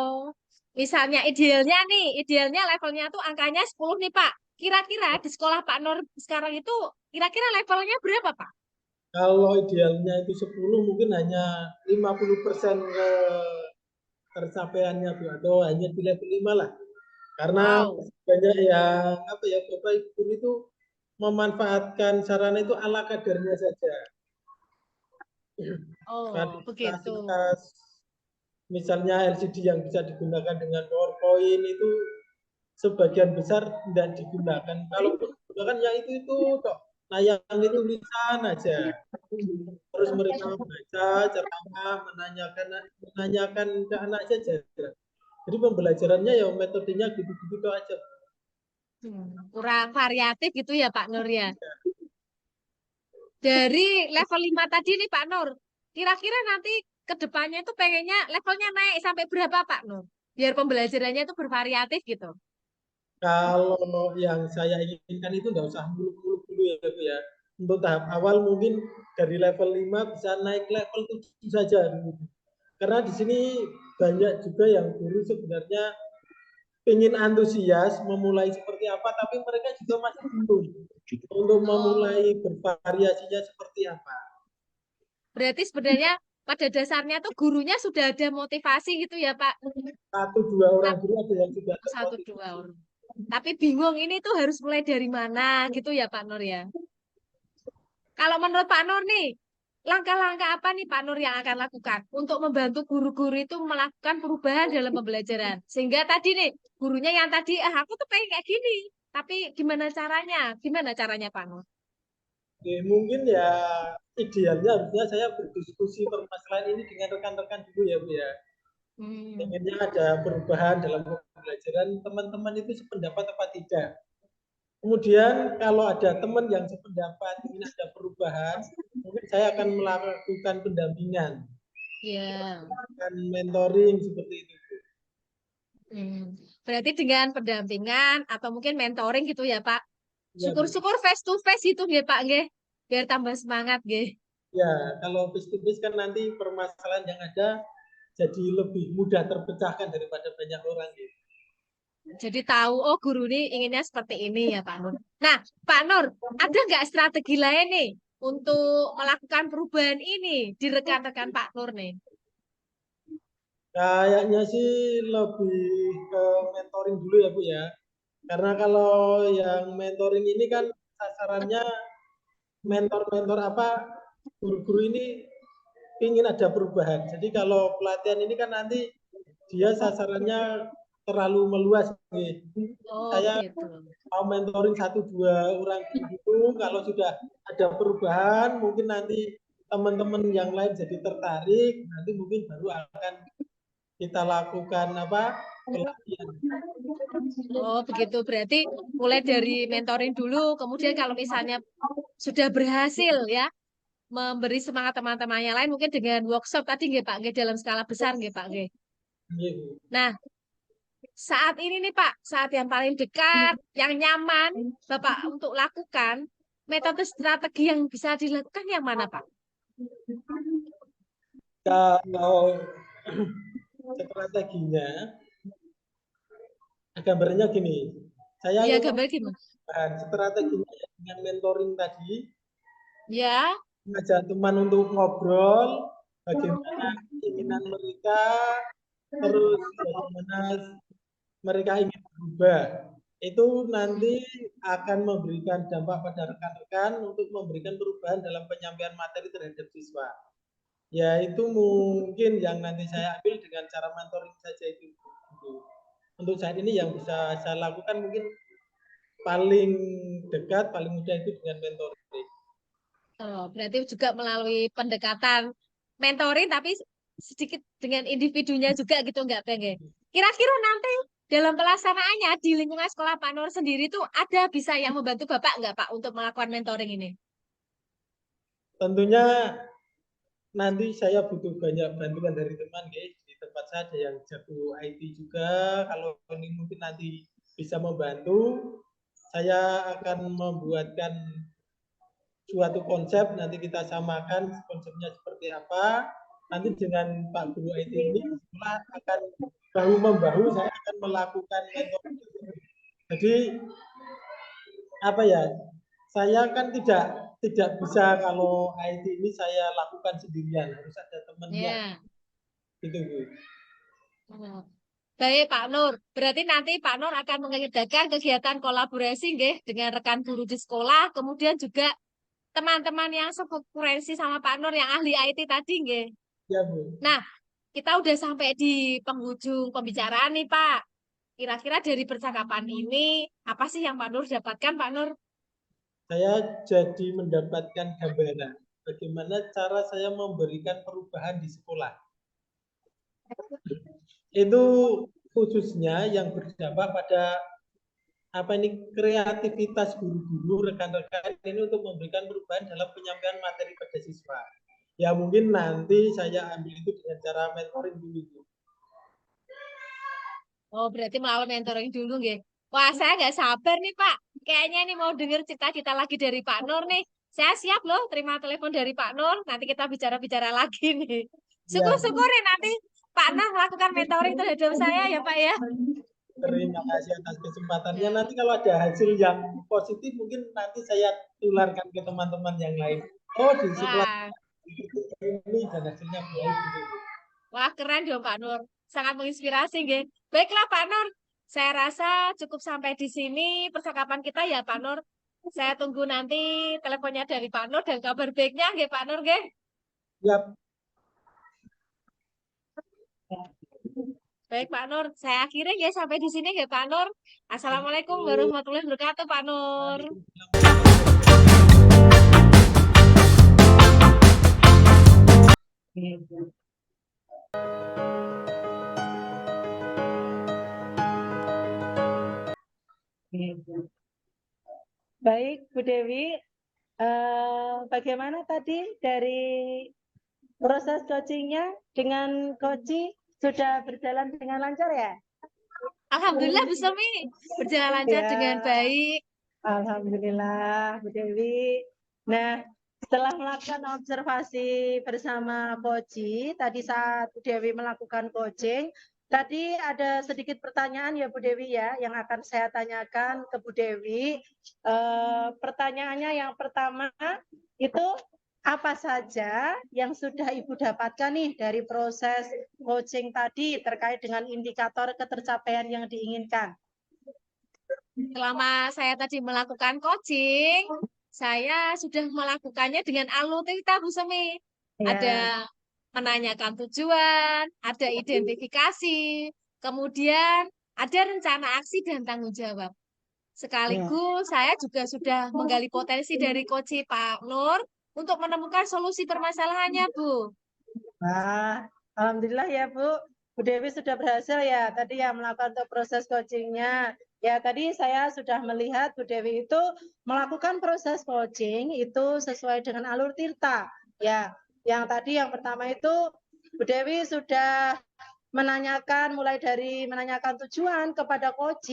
misalnya idealnya levelnya tuh angkanya 10 nih Pak. Kira-kira di sekolah Pak Nur sekarang itu kira-kira levelnya berapa Pak? Kalau idealnya itu 10, mungkin hanya 50% tercapaiannya, Bu, atau hanya di level 5 lah. Karena Wow. banyak yang Bapak Ibu guru itu memanfaatkan sarana itu ala kadarnya saja. Oh, begitu. Fasilitas misalnya LCD yang bisa digunakan dengan PowerPoint itu sebagian besar tidak digunakan. Kalau digunakan ya itu dok, nayangin tulisan aja. Terus mereka membaca, ceramah, menanyakan ke anak saja. Jadi pembelajarannya ya metodenya gitu-gitu aja. Kurang variatif gitu ya Pak Nur ya. Dari level 5 tadi nih Pak Nur, kira-kira nanti ke depannya itu pengennya levelnya naik sampai berapa Pak Nur? Biar pembelajarannya itu bervariatif gitu. Kalau yang saya inginkan itu nggak usah muluk-muluk dulu ya, Bu ya. Untuk tahap awal mungkin dari level 5 bisa naik level 7 saja. Karena di sini banyak juga yang guru sebenarnya ingin antusias memulai seperti apa, tapi mereka juga masih bingung untuk Oh, memulai bervariasinya seperti apa. berarti sebenarnya pada dasarnya tuh gurunya sudah ada motivasi gitu ya Pak. Satu dua orang Tapi guru ada yang sudah satu termotivasi. dua orang. Tapi bingung ini tuh harus mulai dari mana gitu ya Pak Nur ya. Kalau menurut Pak Nur nih, langkah-langkah apa nih Pak Nur yang akan lakukan untuk membantu guru-guru itu melakukan perubahan dalam pembelajaran? Sehingga tadi nih, gurunya yang tadi, aku tuh pengen kayak gini. Tapi gimana caranya? Gimana caranya Pak Nur? Oke, mungkin ya idealnya harusnya saya berdiskusi permasalahan ini dengan rekan-rekan dulu ya Bu ya. Hmm. Pengennya ada perubahan dalam pembelajaran, teman-teman itu sependapat apa tidak. Kemudian kalau ada teman yang sependapat ingin ada perubahan, mungkin saya akan melakukan pendampingan, Ya. akan mentoring seperti itu. Hmm. Berarti dengan pendampingan atau mungkin mentoring gitu ya Pak. Ya, Bu. Syukur-syukur face to face itu ya Pak nggih. Biar tambah semangat nggih. Ya, kalau face to face kan nanti permasalahan yang ada jadi lebih mudah terpecahkan daripada banyak orang gitu. Jadi tahu, oh guru ini inginnya seperti ini ya Pak Nur. Nah, Pak Nur, ada nggak strategi lain nih untuk melakukan perubahan ini di rekan-rekan Pak Nur nih? Kayaknya sih lebih ke mentoring dulu ya Bu ya. Karena kalau yang mentoring ini kan sasarannya mentor-mentor guru-guru ini ingin ada perubahan. Jadi kalau pelatihan ini kan nanti dia sasarannya terlalu meluas. Oh, Saya begitu. mau mentoring 1-2 orang guru, kalau sudah ada perubahan mungkin nanti teman-teman yang lain jadi tertarik, nanti mungkin baru akan kita lakukan pelatihan. Oh, begitu. Berarti mulai dari mentoring dulu, kemudian kalau misalnya sudah berhasil ya memberi semangat teman-teman yang lain mungkin dengan workshop tadi nggih Pak, nggih dalam skala besar nggih Pak nggih. Nah, saat ini nih Pak, saat yang paling dekat, yang nyaman Bapak untuk lakukan, metode strategi yang bisa dilakukan yang mana Pak? Kalau strateginya, gambarnya gini, saya Iya, ingin gambar gimana? strateginya dengan mentoring tadi, Ya, mengajak teman untuk ngobrol, bagaimana keinginan mereka, terus bagaimana mereka ingin berubah. Itu nanti akan memberikan dampak pada rekan-rekan untuk memberikan perubahan dalam penyampaian materi terhadap siswa. Ya itu mungkin yang nanti saya ambil dengan cara mentoring saja itu. Untuk saat ini yang bisa saya lakukan mungkin paling dekat, paling mudah itu dengan mentoring. oh, berarti juga melalui pendekatan mentoring tapi sedikit dengan individunya juga gitu nggak pengen. Kira-kira nanti dalam pelaksanaannya di lingkungan sekolah Pak Nur sendiri tuh ada bisa yang membantu Bapak nggak Pak untuk melakukan mentoring ini? Tentunya nanti saya butuh banyak bantuan dari teman, guys. Di tempat saya ada yang jago IT juga. Kalau ini mungkin nanti bisa membantu, saya akan membuatkan suatu konsep, nanti kita samakan konsepnya seperti apa. Nanti dengan Pak Guru IT ini sekolah akan bahu membahu, saya akan melakukan mentoring. Jadi apa ya? Saya kan tidak bisa kalau IT ini saya lakukan sendirian, harus ada temannya. Ya. Gitu, Bu. Oh. Baik Pak Nur, berarti nanti Pak Nur akan mengadakan kegiatan kolaborasi nggih dengan rekan guru di sekolah, kemudian juga teman-teman yang sefrekuensi sama Pak Nur yang ahli IT tadi nggih. Ya, Bu. Nah, kita udah sampai di penghujung pembicaraan nih Pak. Kira-kira dari percakapan ini, apa sih yang Pak Nur dapatkan Pak Nur? Saya jadi mendapatkan gambaran bagaimana cara saya memberikan perubahan di sekolah. Itu khususnya yang berdampak pada kreativitas guru-guru, rekan-rekan ini untuk memberikan perubahan dalam penyampaian materi pada siswa. Ya mungkin nanti saya ambil itu dengan cara mentoring dulu. Oh, berarti melalui mentoring dulu nggih. Wah, saya nggak sabar nih Pak. Kayaknya ini mau dengar cita-cita lagi dari Pak Nur nih. Saya siap loh terima telepon dari Pak Nur. Nanti kita bicara-bicara lagi nih. Ya, Syukur-syukur ya nanti Pak Nur melakukan mentoring terhadap saya ya Pak ya. terima kasih atas kesempatannya. Ya. Nanti kalau ada hasil yang positif, mungkin nanti saya tularkan ke teman-teman yang lain. Oh, di sekolah Wah, ini dan hasilnya baik. wah keren dong Pak Nur. Sangat menginspirasi nggih. Baiklah Pak Nur. Saya rasa cukup sampai di sini percakapan kita ya Pak Nur. Saya tunggu nanti teleponnya dari Pak Nur dan kabar baiknya nggih Pak Nur nggih. Ya, Baik Pak Nur, saya akhiri ya sampai di sini ya Pak Nur. Assalamualaikum warahmatullahi wabarakatuh Pak Nur. Baik, Bu Dewi, bagaimana tadi dari proses coachingnya dengan coach sudah berjalan dengan lancar ya? Alhamdulillah Bu Semi berjalan lancar Ya, dengan baik. Alhamdulillah Bu Dewi. Nah, setelah melakukan observasi bersama coach, tadi saat Bu Dewi melakukan coaching, tadi ada sedikit pertanyaan ya Bu Dewi ya, yang akan saya tanyakan ke Bu Dewi. Pertanyaannya yang pertama itu apa saja yang sudah Ibu dapatkan nih dari proses coaching tadi terkait dengan indikator ketercapaian yang diinginkan? Selama saya tadi melakukan coaching, saya sudah melakukannya dengan alutita Bu Semi. Ya. Ada menanyakan tujuan, ada identifikasi, kemudian ada rencana aksi dan tanggung jawab. Sekaligus saya juga sudah menggali potensi dari coach Pak Nur untuk menemukan solusi permasalahannya, Bu. Wah, alhamdulillah ya Bu. Bu Dewi sudah berhasil ya tadi ya melakukan untuk proses coachingnya. Ya tadi saya sudah melihat Bu Dewi itu melakukan proses coaching itu sesuai dengan alur tirta. Ya, yang tadi yang pertama itu Bu Dewi sudah menanyakan mulai dari menanyakan tujuan kepada coach,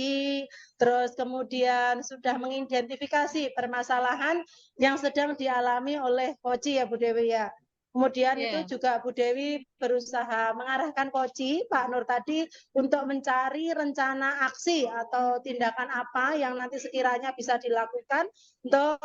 terus kemudian sudah mengidentifikasi permasalahan yang sedang dialami oleh coach ya Bu Dewi ya. Kemudian itu juga Bu Dewi berusaha mengarahkan coach Pak Nur tadi untuk mencari rencana aksi atau tindakan apa yang nanti sekiranya bisa dilakukan untuk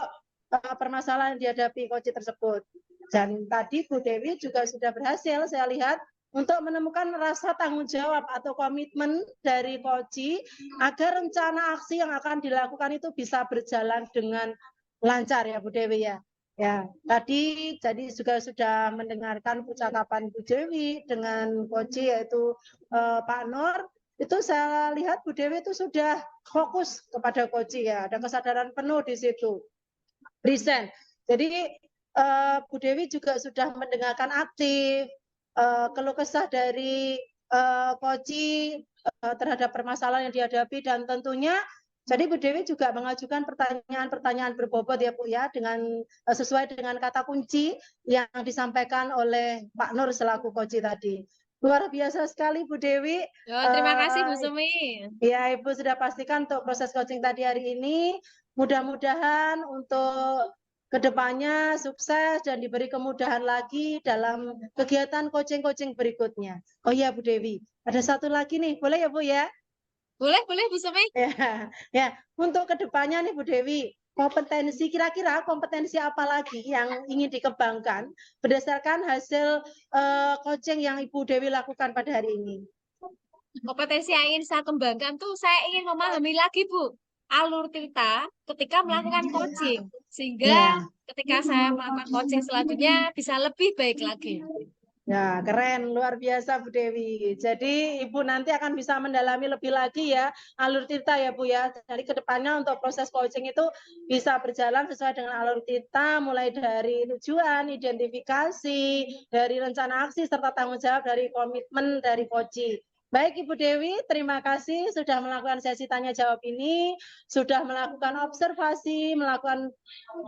permasalahan yang dihadapi coach tersebut. Dan tadi Bu Dewi juga sudah berhasil saya lihat untuk menemukan rasa tanggung jawab atau komitmen dari coach agar rencana aksi yang akan dilakukan itu bisa berjalan dengan lancar ya Bu Dewi ya. Ya, tadi jadi juga sudah mendengarkan percakapan Bu Dewi dengan coach yaitu Pak Nur. Itu saya lihat Bu Dewi itu sudah fokus kepada coach ya, ada kesadaran penuh di situ. Present. Jadi Bu Dewi juga sudah mendengarkan aktif keluh kesah dari Koci terhadap permasalahan yang dihadapi, dan tentunya jadi Bu Dewi juga mengajukan pertanyaan-pertanyaan berbobot ya Bu ya, dengan sesuai dengan kata kunci yang disampaikan oleh Pak Nur selaku Koci tadi. Luar biasa sekali Bu Dewi. Terima kasih Bu Sumi. Ya, Ibu sudah pastikan untuk proses coaching tadi hari ini. Mudah-mudahan untuk kedepannya sukses dan diberi kemudahan lagi dalam kegiatan coaching-coaching berikutnya. Oh iya Bu Dewi, ada satu lagi nih, boleh ya Bu ya? Boleh Bu Sumi. Ya, untuk kedepannya nih Bu Dewi, kira-kira kompetensi apa lagi yang ingin dikembangkan berdasarkan hasil coaching yang Ibu Dewi lakukan pada hari ini? Kompetensi yang ingin saya kembangkan tuh saya ingin memahami lagi Bu alur Tirta ketika melakukan coaching, sehingga ketika saya melakukan coaching selanjutnya bisa lebih baik lagi. Ya, keren, luar biasa Bu Dewi. Jadi Ibu nanti akan bisa mendalami lebih lagi ya alur Tirta ya Bu ya. Dari kedepannya untuk proses coaching itu bisa berjalan sesuai dengan alur Tirta, mulai dari tujuan, identifikasi, dari rencana aksi serta tanggung jawab dari komitmen dari coaching. Baik Ibu Dewi, terima kasih sudah melakukan sesi tanya jawab ini, sudah melakukan observasi, melakukan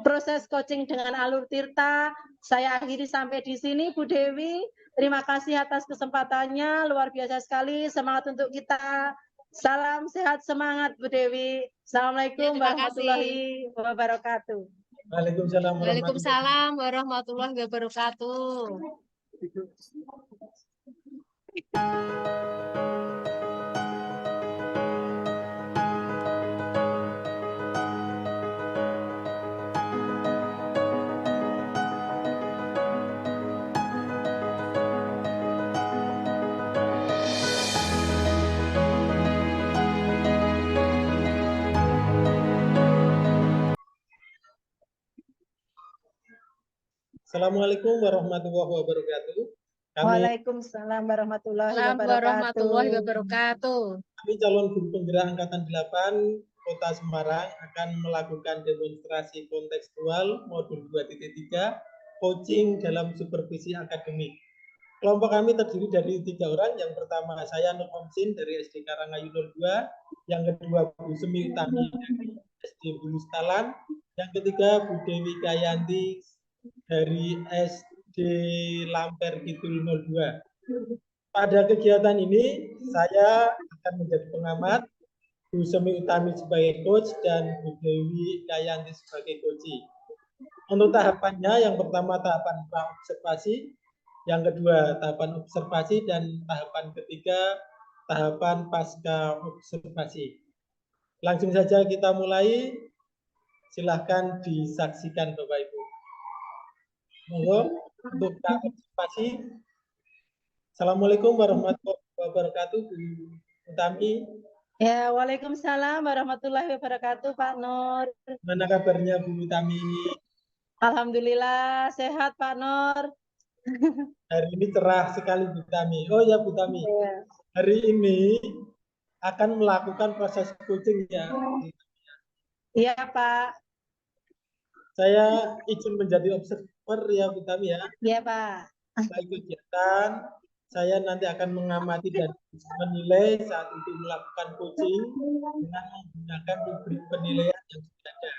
proses coaching dengan alur Tirta. Saya akhiri sampai di sini Bu Dewi. Terima kasih atas kesempatannya, luar biasa sekali. Semangat untuk kita. Salam sehat semangat Bu Dewi. Assalamualaikum warahmatullahi wabarakatuh. Waalaikumsalam warahmatullahi wabarakatuh. Assalamualaikum warahmatullahi wabarakatuh. Waalaikumsalam warahmatullahi wabarakatuh. Kami calon guru penggerak Angkatan 8 Kota Semarang akan melakukan demonstrasi kontekstual modul 2.3 coaching dalam supervisi akademik. Kelompok kami terdiri dari 3 orang. Yang pertama saya Nur Omsin dari SD Karangayu 02, yang kedua Bu Semi Utami dari SD Bulu Stalan, yang ketiga Bu Dewi Kayanti dari SD Lamper Kidul 02. Pada kegiatan ini saya akan menjadi pengamat, Bu Semi Utami sebagai coach dan Bu Dewi Kayanti sebagai coach. Untuk tahapannya, yang pertama tahapan pra-observasi, yang kedua tahapan observasi, dan tahapan ketiga tahapan pasca observasi. Langsung saja kita mulai. Silahkan disaksikan Bapak Ibu. Monggo untuk observasi. Assalamualaikum warahmatullahi wabarakatuh Bu Utami. Ya, waalaikumsalam warahmatullahi wabarakatuh Pak Nur. Mana kabarnya Bu Utami? Alhamdulillah sehat Pak Nur. Hari ini cerah sekali Bu Tami. Oh ya Bu Tami, hari ini akan melakukan proses coaching ya. Iya Pak. Saya izin menjadi observer ya Bu Tami ya. Iya Pak. Baik kegiatan, saya nanti akan mengamati dan menilai saat itu melakukan coaching dengan menggunakan rubrik penilaian yang sudah ada.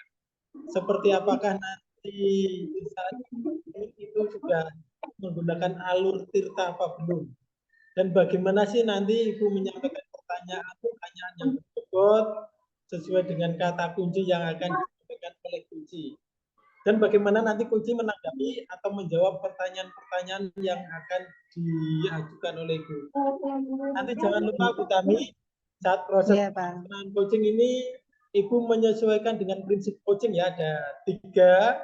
Seperti apakah nanti saat itu sudah menggunakan alur Tirta apa belum, dan bagaimana sih nanti Ibu menyampaikan pertanyaan yang berbobot sesuai dengan kata kunci yang akan disampaikan oleh kunci, dan bagaimana nanti kunci menanggapi atau menjawab pertanyaan-pertanyaan yang akan diajukan oleh Ibu. Nanti jangan lupa Bu Tami, saat proses coaching ini Ibu menyesuaikan dengan prinsip coaching ya, ada 3.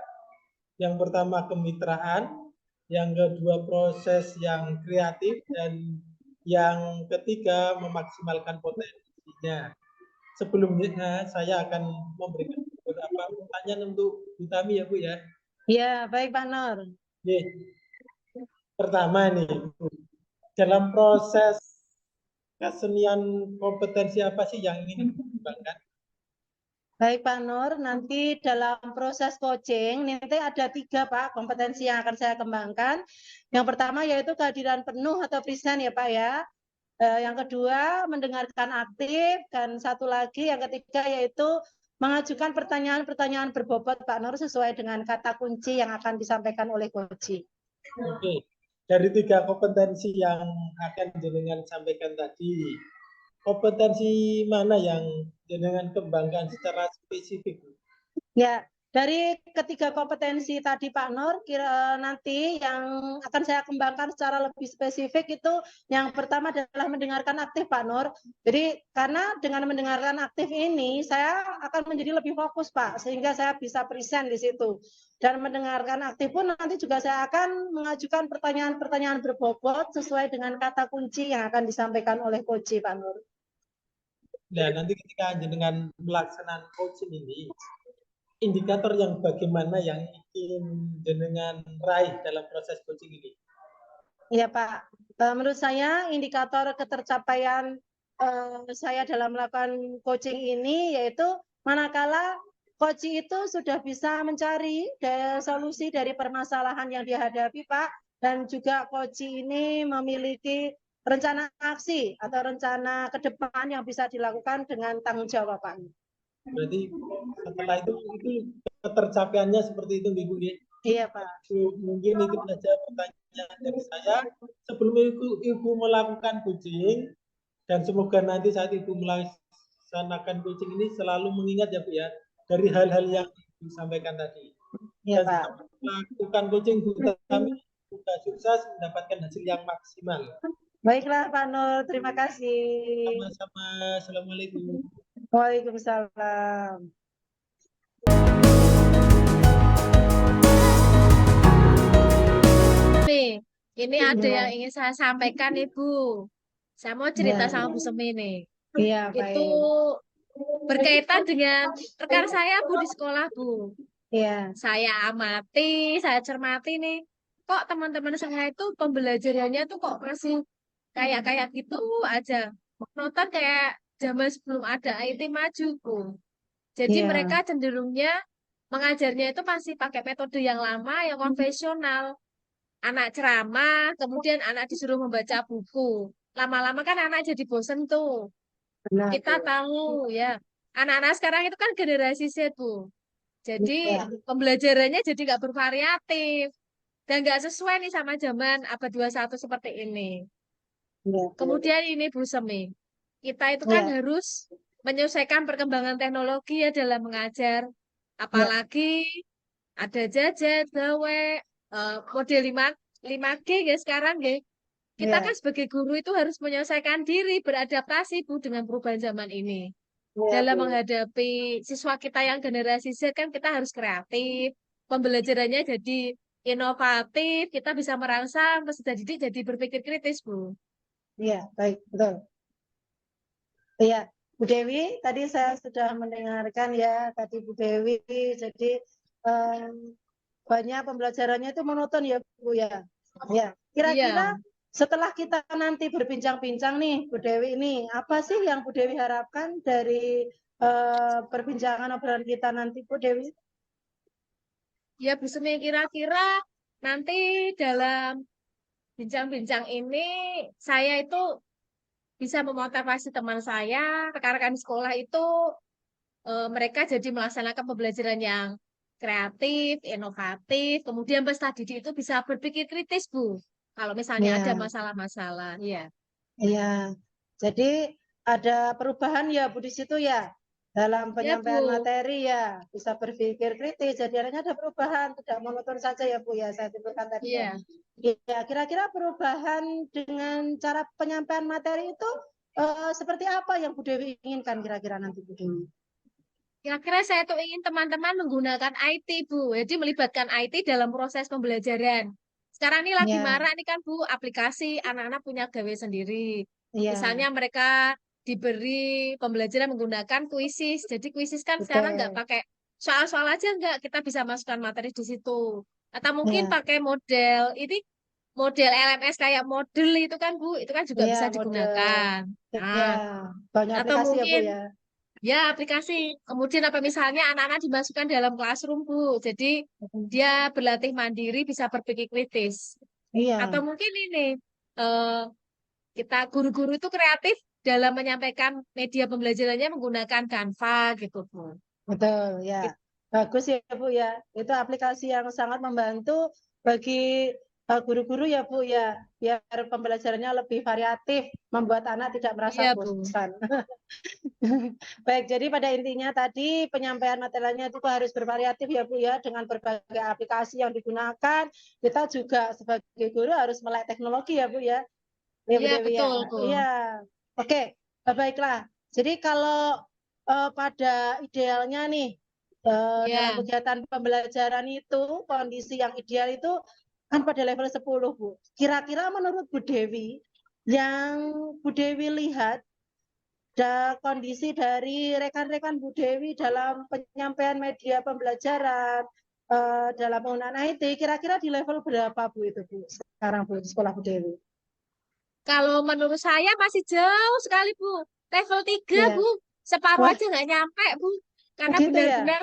Yang pertama kemitraan, yang kedua proses yang kreatif, dan yang ketiga memaksimalkan potensinya. Sebelumnya saya akan memberikan beberapa pertanyaan untuk Bu Tami ya Bu ya. Iya, baik Pak Nur. Pertama nih Bu, dalam proses kesenian kompetensi apa sih yang ingin dikembangkan? Baik Pak Nur, nanti dalam proses coaching nanti ada 3 Pak kompetensi yang akan saya kembangkan. Yang pertama yaitu kehadiran penuh atau present ya Pak ya. Yang kedua, mendengarkan aktif, dan satu lagi yang ketiga yaitu mengajukan pertanyaan-pertanyaan berbobot Pak Nur sesuai dengan kata kunci yang akan disampaikan oleh Koji. Oke. Dari 3 kompetensi yang akan jenengan sampaikan tadi, kompetensi mana yang jenengan kembangkan secara spesifik? Ya, dari ketiga kompetensi tadi Pak Nur, nanti yang akan saya kembangkan secara lebih spesifik itu yang pertama adalah mendengarkan aktif Pak Nur. Jadi karena dengan mendengarkan aktif ini saya akan menjadi lebih fokus Pak, sehingga saya bisa present di situ. Dan mendengarkan aktif pun nanti juga saya akan mengajukan pertanyaan-pertanyaan berbobot sesuai dengan kata kunci yang akan disampaikan oleh Koji Pak Nur. Nah, nanti ketika jenengan melaksanakan coaching ini, indikator yang bagaimana yang ingin jenengan raih dalam proses coaching ini? Iya Pak, menurut saya indikator ketercapaian saya dalam melakukan coaching ini yaitu manakala coach itu sudah bisa mencari solusi dari permasalahan yang dihadapi Pak, dan juga coach ini memiliki rencana aksi atau rencana ke depan yang bisa dilakukan dengan tanggung jawab Pak. Berarti setelah itu ketercapaiannya seperti itu, Ibu. Iya Pak. Mungkin itu saja pertanyaan dari saya. Sebelum Ibu melakukan coaching, dan semoga nanti saat Ibu melaksanakan coaching ini selalu mengingat ya Bu ya, dari hal-hal yang disampaikan tadi. Iya Dan Pak. setelah melakukan coaching, kami sudah sukses mendapatkan hasil yang maksimal. Baiklah Pak Nur, terima kasih. Sama-sama. Assalamualaikum. Waalaikumsalam. Nih, ini ada Iya. yang ingin saya sampaikan Ibu. Saya mau cerita sama Bu Semi nih. Iya, Itu baik. berkaitan dengan rekan saya Bu di sekolah Bu. Iya, Saya cermati nih. Kok teman-teman saya itu pembelajarannya tuh kok masih kayak kayak gitu aja. Nonton kayak zaman sebelum ada IT maju Bu. Jadi mereka iya, cenderungnya mengajarnya itu masih pakai metode yang lama, yang konvensional. Anak ceramah, kemudian anak disuruh membaca buku. Lama-lama kan anak jadi bosen tuh. benar. Kita tahu ya, anak-anak sekarang itu kan generasi Z, Bu. Jadi Iya, pembelajarannya jadi nggak bervariatif. Dan nggak sesuai nih sama zaman abad 21 seperti ini. iya, Kemudian ini Bu Semi, kita itu kan iya, harus menyesuaikan perkembangan teknologi ya dalam mengajar. iya, Apalagi ada jajet, gawe, model 5G ya sekarang ya. Kita iya, kan sebagai guru itu harus menyelesaikan diri, beradaptasi Bu dengan perubahan zaman ini. iya, Dalam Bu. menghadapi siswa kita yang generasi Z kan kita harus kreatif, pembelajarannya jadi inovatif, kita bisa merangsang peserta didik jadi berpikir kritis, Bu. Iya, baik, betul. Iya, Bu Dewi, tadi saya sudah mendengarkan ya, tadi Bu Dewi, jadi em, banyak pembelajarannya itu monoton ya, Bu ya. Ya, kira-kira Iya, setelah kita nanti berbincang-bincang nih, Bu Dewi ini, apa sih yang Bu Dewi harapkan dari perbincangan obrolan kita nanti, Bu Dewi? ya Bu Sumi kira-kira nanti dalam bincang-bincang ini saya itu bisa memotivasi teman saya, rekan-rekan sekolah itu mereka jadi melaksanakan pembelajaran yang kreatif, inovatif, kemudian peserta didik itu bisa berpikir kritis, Bu. Kalau misalnya ada Ya, masalah-masalah, ya. iya. Jadi ada perubahan ya Bu di situ ya. Dalam Ya, penyampaian Bu. materi ya, bisa berpikir kritis. Jadi adanya ada perubahan, tidak monoton saja ya Bu ya, saya simpulkan tadi ya. Iya. Ya, kira-kira perubahan dengan cara penyampaian materi itu seperti apa yang Bu Dewi inginkan kira-kira nanti Bu Dewi? Kira-kira saya tuh ingin teman-teman menggunakan IT, Bu. Jadi melibatkan IT dalam proses pembelajaran. Sekarang ini lagi Ya, marak nih kan, Bu, aplikasi anak-anak punya gawe sendiri. iya, Misalnya mereka diberi pembelajaran menggunakan kuisis. Jadi kuisis kan sekarang nggak betul. pakai soal-soal aja nggak, kita bisa masukkan materi di situ. Atau mungkin Ya, pakai model LMS kayak model itu kan, Bu, itu kan juga iya bisa mode, digunakan. ya Nah, banyak atau aplikasi ya Bu mungkin ya. ya, aplikasi. Kemudian apa misalnya anak-anak dimasukkan dalam classroom, Bu. Jadi dia berlatih mandiri bisa berpikir kritis. Atau Iya, mungkin ini eh, Kita guru-guru itu kreatif dalam menyampaikan media pembelajarannya menggunakan Canva gitu, Bu. Betul, ya. It- Bagus ya, Bu ya. Itu aplikasi yang sangat membantu bagi guru-guru ya, Bu ya. Biar pembelajarannya lebih variatif, membuat anak tidak merasa Iya, Bu. bosan. Baik, jadi pada intinya tadi penyampaian materialnya itu harus bervariatif ya, Bu ya, dengan berbagai aplikasi yang digunakan. Kita juga sebagai guru harus melek teknologi ya, Bu ya. Ya, Bu Iya, Dewi ya. betul, Bu. Iya. Oke, baiklah. Jadi kalau pada idealnya nih dalam Iya. kegiatan pembelajaran itu kondisi yang ideal itu kan pada level 10, Bu. Kira-kira menurut Bu Dewi yang Bu Dewi lihat kondisi dari rekan-rekan Bu Dewi dalam penyampaian media pembelajaran dalam penggunaan IT kira-kira di level berapa Bu itu Bu sekarang Bu di sekolah Bu Dewi? Kalau menurut saya masih jauh sekali, Bu. Level 3, Ya. Bu. Separuh Wah, aja nggak nyampe, Bu. Karena begitu ya. benar-benar,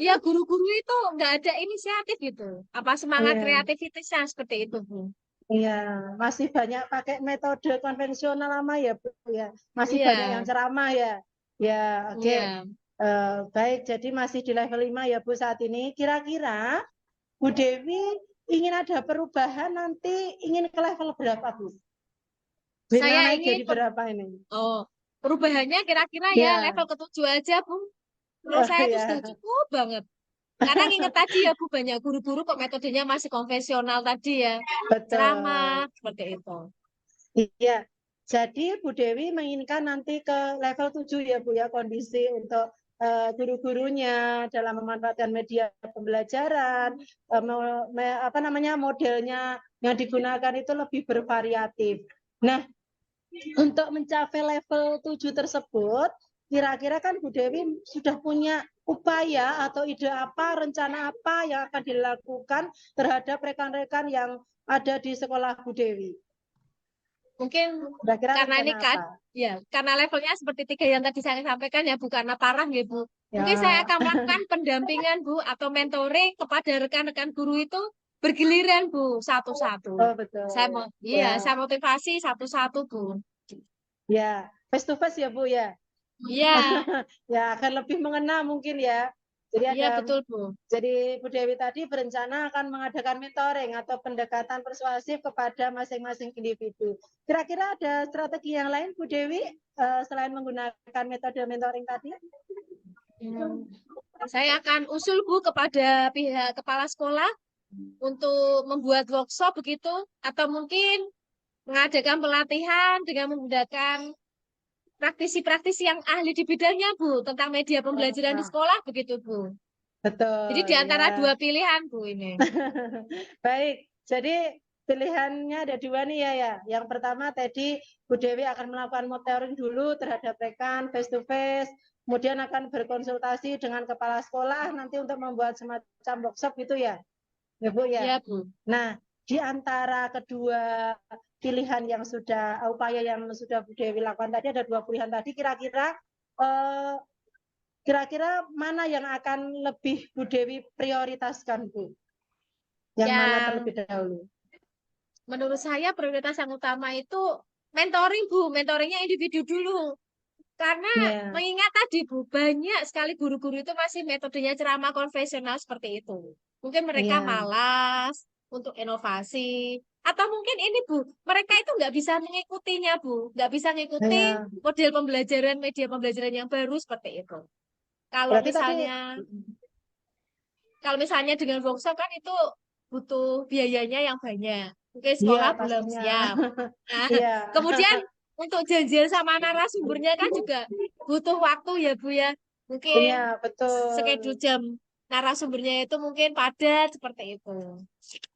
ya guru-guru itu nggak ada inisiatif gitu. Apa semangat Iya. kreativitasnya seperti itu, Bu. Iya, masih banyak pakai metode konvensional lama ya, Bu ya. Masih banyak yang Iya, ceramah ya. Ya, oke. iya. Baik, jadi masih di level 5 ya, Bu saat ini. Kira-kira Bu Dewi ingin ada perubahan nanti ingin ke level berapa, Bu? Bina Saya naik ingin, jadi berapa ini? oh, perubahannya kira-kira ya Ya, level ke-7 aja, Bu. Menurut saya itu sudah ya, cukup banget. Karena ingat tadi ya, Bu, banyak guru-guru kok metodenya masih konvensional tadi ya. betul. Ceramah, seperti itu. Iya. Jadi Bu Dewi menginginkan nanti ke level 7 ya Bu ya kondisi untuk guru-gurunya dalam memanfaatkan media pembelajaran apa namanya modelnya yang digunakan itu lebih bervariatif. Nah, untuk mencapai level 7 tersebut kira-kira kan Bu Dewi sudah punya upaya atau ide apa, rencana apa yang akan dilakukan terhadap rekan-rekan yang ada di sekolah Bu Dewi. Mungkin Kira-kira karena ini rencana kan, apa? ya, karena levelnya seperti 3 yang tadi saya sampaikan ya, Bu, karena parah ya, Bu. Mungkin saya Ya, akan melakukan pendampingan, Bu, atau mentoring kepada rekan-rekan guru itu bergiliran, Bu, satu-satu. oh betul. Saya mau, iya, Ya, saya motivasi satu-satu, Bu. ya, face to face ya Bu ya. Iya, Ya akan lebih mengena mungkin ya. Jadi iya ada, betul, Bu. jadi Bu Dewi tadi berencana akan mengadakan mentoring atau pendekatan persuasif kepada masing-masing individu. Kira-kira ada strategi yang lain Bu Dewi selain menggunakan metode mentoring tadi? Hmm. Saya akan usul, Bu, kepada pihak kepala sekolah untuk membuat workshop begitu, atau mungkin mengadakan pelatihan dengan menggunakan praktisi-praktisi yang ahli di bidangnya, Bu, tentang media pembelajaran di Nah, sekolah, begitu, Bu. Jadi di betul antara ya. dua pilihan, Bu, ini. Baik, jadi pilihannya ada dua nih ya. Yang pertama tadi Bu Dewi akan melakukan monitoring dulu terhadap rekan face to face, kemudian akan berkonsultasi dengan kepala sekolah nanti untuk membuat semacam workshop gitu ya, ya Bu ya. Ya, Bu. Nah, di antara kedua pilihan yang sudah upaya yang sudah Bu Dewi lakukan tadi ada dua pilihan tadi. Eh, kira-kira mana yang akan lebih Bu Dewi prioritaskan Bu? Yang mana Yang terlebih dahulu? menurut saya prioritas yang utama itu mentoring, Bu. Mentoringnya individu dulu. Karena Ya, mengingat tadi, Bu, banyak sekali guru-guru itu masih metodenya ceramah konvensional seperti itu. Mungkin mereka ya, malas untuk inovasi. Atau mungkin ini, Bu, mereka itu nggak bisa mengikutinya, Bu. Nggak bisa mengikuti ya. model pembelajaran, media pembelajaran yang baru seperti itu. Kalau Berarti tadi, misalnya, kalau misalnya dengan workshop kan itu butuh biayanya yang banyak. Mungkin iya sekolah belum pastinya. siap. Nah, Iya, kemudian untuk janjian sama narasumbernya kan juga butuh waktu ya, Bu ya. iya Mungkin schedule betul. jam narasumbernya itu mungkin padat seperti itu.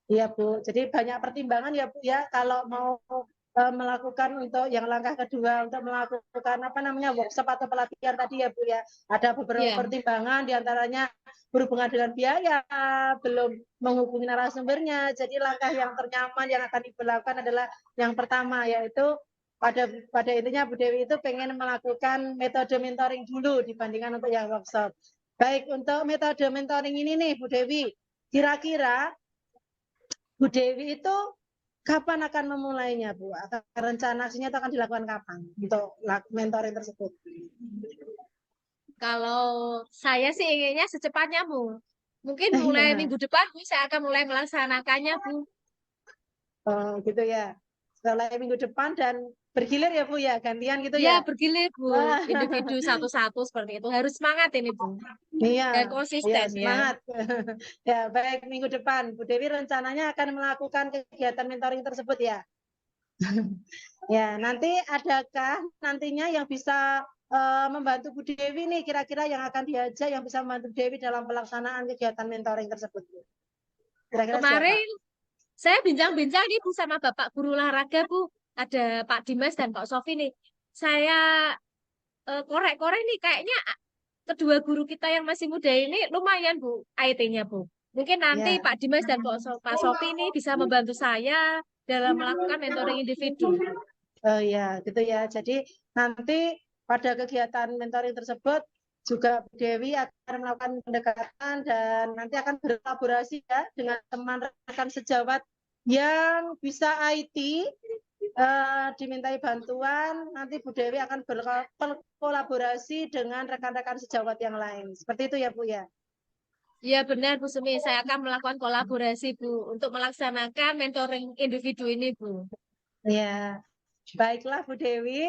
Iya Bu. Jadi banyak pertimbangan ya Bu ya kalau mau melakukan untuk yang langkah kedua untuk melakukan apa namanya workshop atau pelatihan tadi ya Bu ya. Ada beberapa Iya, pertimbangan diantaranya berhubungan dengan biaya, belum menghubungi narasumbernya. Jadi langkah yang ternyaman yang akan diberlakukan adalah yang pertama yaitu pada intinya Bu Dewi itu pengen melakukan metode mentoring dulu dibandingkan untuk yang workshop. Baik, untuk metode mentoring ini nih Bu Dewi, kira-kira Bu Dewi itu kapan akan memulainya, Bu? Rencana aksinya itu akan dilakukan kapan untuk mentoring tersebut? Kalau saya sih inginnya secepatnya, Bu. Mungkin mulai Iya. minggu depan, Bu, saya akan mulai melaksanakannya, Bu. Oh, gitu ya. Mulai minggu depan dan bergilir ya, Bu ya, gantian gitu Ya, ya. bergilir, Bu. Individu satu-satu seperti itu. Harus semangat ini, Bu. Iya, Dan iya konsisten, ya. semangat. Ya, baik minggu depan Bu Dewi rencananya akan melakukan kegiatan mentoring tersebut ya. Ya, nanti adakah nantinya yang bisa membantu Bu Dewi nih kira-kira yang akan diajak yang bisa membantu Bu Dewi dalam pelaksanaan kegiatan mentoring tersebut, Bu? Kira-kira siapa? Kemarin saya bincang-bincang nih, Bu, sama Bapak Guru Olahraga, Bu. Ada Pak Dimas dan Pak Sofi nih. Saya korek-korek nih, kayaknya kedua guru kita yang masih muda ini lumayan, Bu, IT-nya, Bu. Mungkin nanti Ya. Pak Dimas dan Pak Sofi ini bisa membantu saya dalam melakukan mentoring individu. Oh ya, gitu ya. Jadi nanti pada kegiatan mentoring tersebut juga Bu Dewi akan melakukan pendekatan dan nanti akan berkolaborasi ya dengan teman rekan sejawat yang bisa IT, dimintai bantuan, nanti Bu Dewi akan berkolaborasi dengan rekan-rekan sejawat yang lain. Seperti itu ya, Bu ya. Ya benar, Bu Sumi. Saya akan melakukan kolaborasi, Bu, untuk melaksanakan mentoring individu ini, Bu. Ya, baiklah Bu Dewi,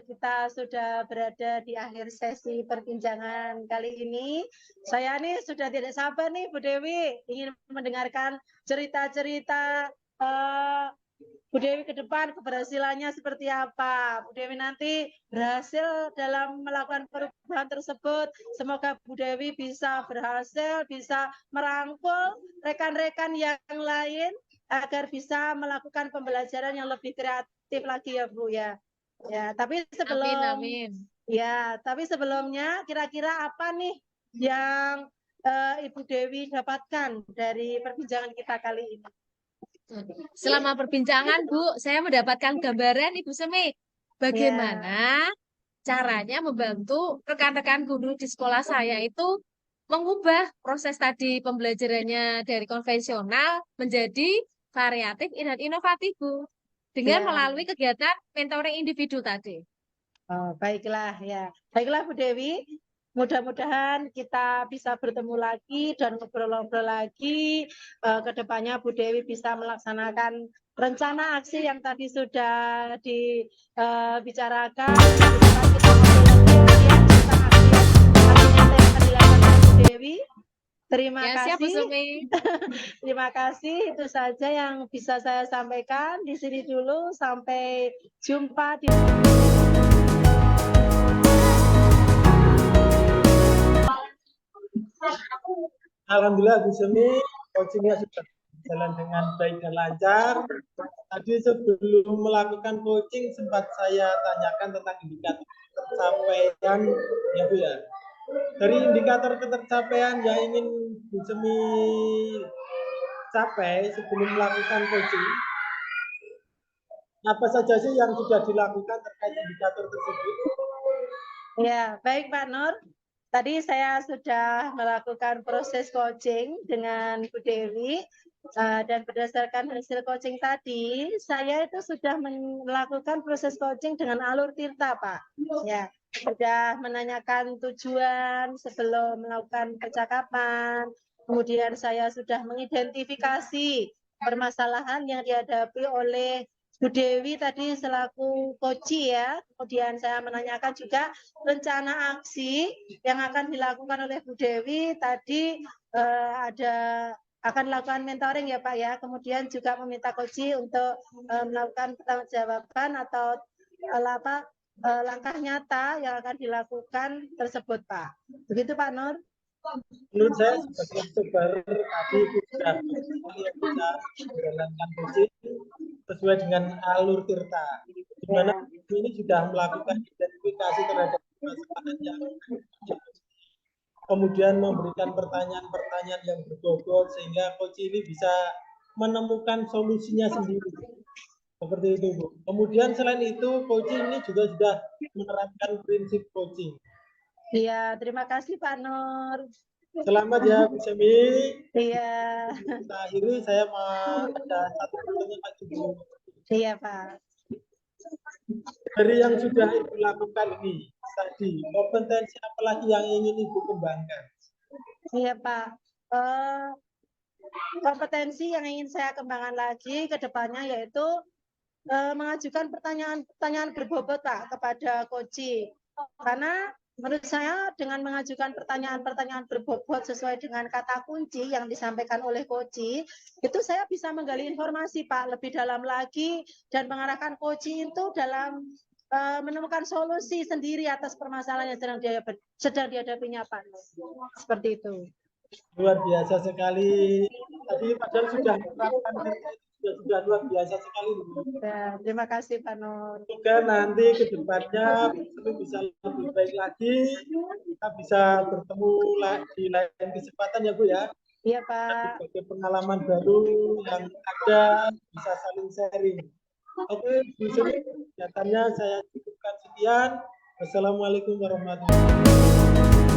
kita sudah berada di akhir sesi perbincangan kali ini. Saya nih sudah tidak sabar nih Bu Dewi, ingin mendengarkan cerita-cerita Bu Dewi ke depan keberhasilannya seperti apa. Bu Dewi nanti berhasil dalam melakukan perubahan tersebut. Semoga Bu Dewi bisa berhasil, bisa merangkul rekan-rekan yang lain agar bisa melakukan pembelajaran yang lebih kreatif lagi ya Bu ya. Ya, Amin, amin. tapi sebelumnya kira-kira apa nih yang Ibu Dewi dapatkan dari perbincangan kita kali ini? Selama perbincangan, Bu, saya mendapatkan gambaran, Ibu Sumi, Ya, bagaimana caranya membantu rekan-rekan guru di sekolah saya itu mengubah proses tadi pembelajarannya dari konvensional menjadi variatif dan inovatif, Bu, dengan ya. melalui kegiatan mentoring individu tadi. Oh, baiklah ya. Baiklah Bu Dewi, mudah-mudahan kita bisa bertemu lagi dan ngobrol-ngobrol lagi. Ke depannya Bu Dewi bisa melaksanakan rencana aksi yang tadi sudah dibicarakan. Minggu depan kita ngobrol lagi ya Bu ya, tentang aksi nyata yang akan dilakukan Bu Dewi. Terima Ya, siap, Bu kasih. Sumi. Terima kasih. Itu saja yang bisa saya sampaikan. Di sini dulu. Sampai jumpa di Alhamdulillah Bu Sumi, coachingnya sudah berjalan dengan baik dan lancar. Tadi sebelum melakukan coaching sempat saya tanyakan tentang indikator ketercapaian ya Bu ya. Dari indikator ketercapaian yang ingin Bu Sumi capai sebelum melakukan coaching, apa saja sih yang sudah dilakukan terkait indikator tersebut? Ya, baik Pak Nur. Tadi saya sudah melakukan proses coaching dengan Bu Dewi dan berdasarkan hasil coaching tadi, saya itu sudah melakukan proses coaching dengan alur tirta, Pak. Ya, sudah menanyakan tujuan sebelum melakukan percakapan. Kemudian saya sudah mengidentifikasi permasalahan yang dihadapi oleh Bu Dewi tadi selaku coach ya. Kemudian saya menanyakan juga rencana aksi yang akan dilakukan oleh Bu Dewi tadi ada akan melakukan mentoring ya Pak ya. Kemudian juga meminta coach untuk melakukan pertanggungjawaban atau langkah nyata yang akan dilakukan tersebut Pak. Begitu Pak Nur. Menurut saya sebagai observer tadi sudah yang bisa menjalankan coaching sesuai dengan alur tirta, di mana ini sudah melakukan identifikasi terhadap permasalahan yang kemudian memberikan pertanyaan-pertanyaan yang berbobot sehingga coach ini bisa menemukan solusinya sendiri. Seperti itu, Bu. Kemudian selain itu, coach ini juga sudah menerapkan prinsip coaching. Iya, terima kasih Pak Nur. Selamat ya Bu Semi. Iya, Kita akhiri, saya mau ada satu pertanyaan Pak Ibu. iya Pak. Dari yang sudah Ibu lakukan ini tadi, kompetensi apa lagi yang ingin Ibu kembangkan? Iya Pak. Eh, kompetensi yang ingin saya kembangkan lagi ke depannya yaitu mengajukan pertanyaan-pertanyaan berbobot Pak kepada Koji. Karena menurut saya dengan mengajukan pertanyaan-pertanyaan berbobot sesuai dengan kata kunci yang disampaikan oleh Koji, itu saya bisa menggali informasi Pak lebih dalam lagi dan mengarahkan Koji itu dalam menemukan solusi sendiri atas permasalahan yang sedang dihadapinya Pak. Seperti itu. Luar biasa sekali. Tadi padahal sudah menerapkan sudah luar biasa sekali. Ya, terima kasih Pak Nur. Semoga nanti ke depannya bisa lebih baik lagi. Kita bisa bertemu di lain kesempatan ya Bu ya. Iya Pak. Berbagai pengalaman baru yang ada bisa saling sharing. Oke, Bu Sri, kegiatannya saya cukupkan sekian. Wassalamualaikum warahmatullahi wabarakatuh.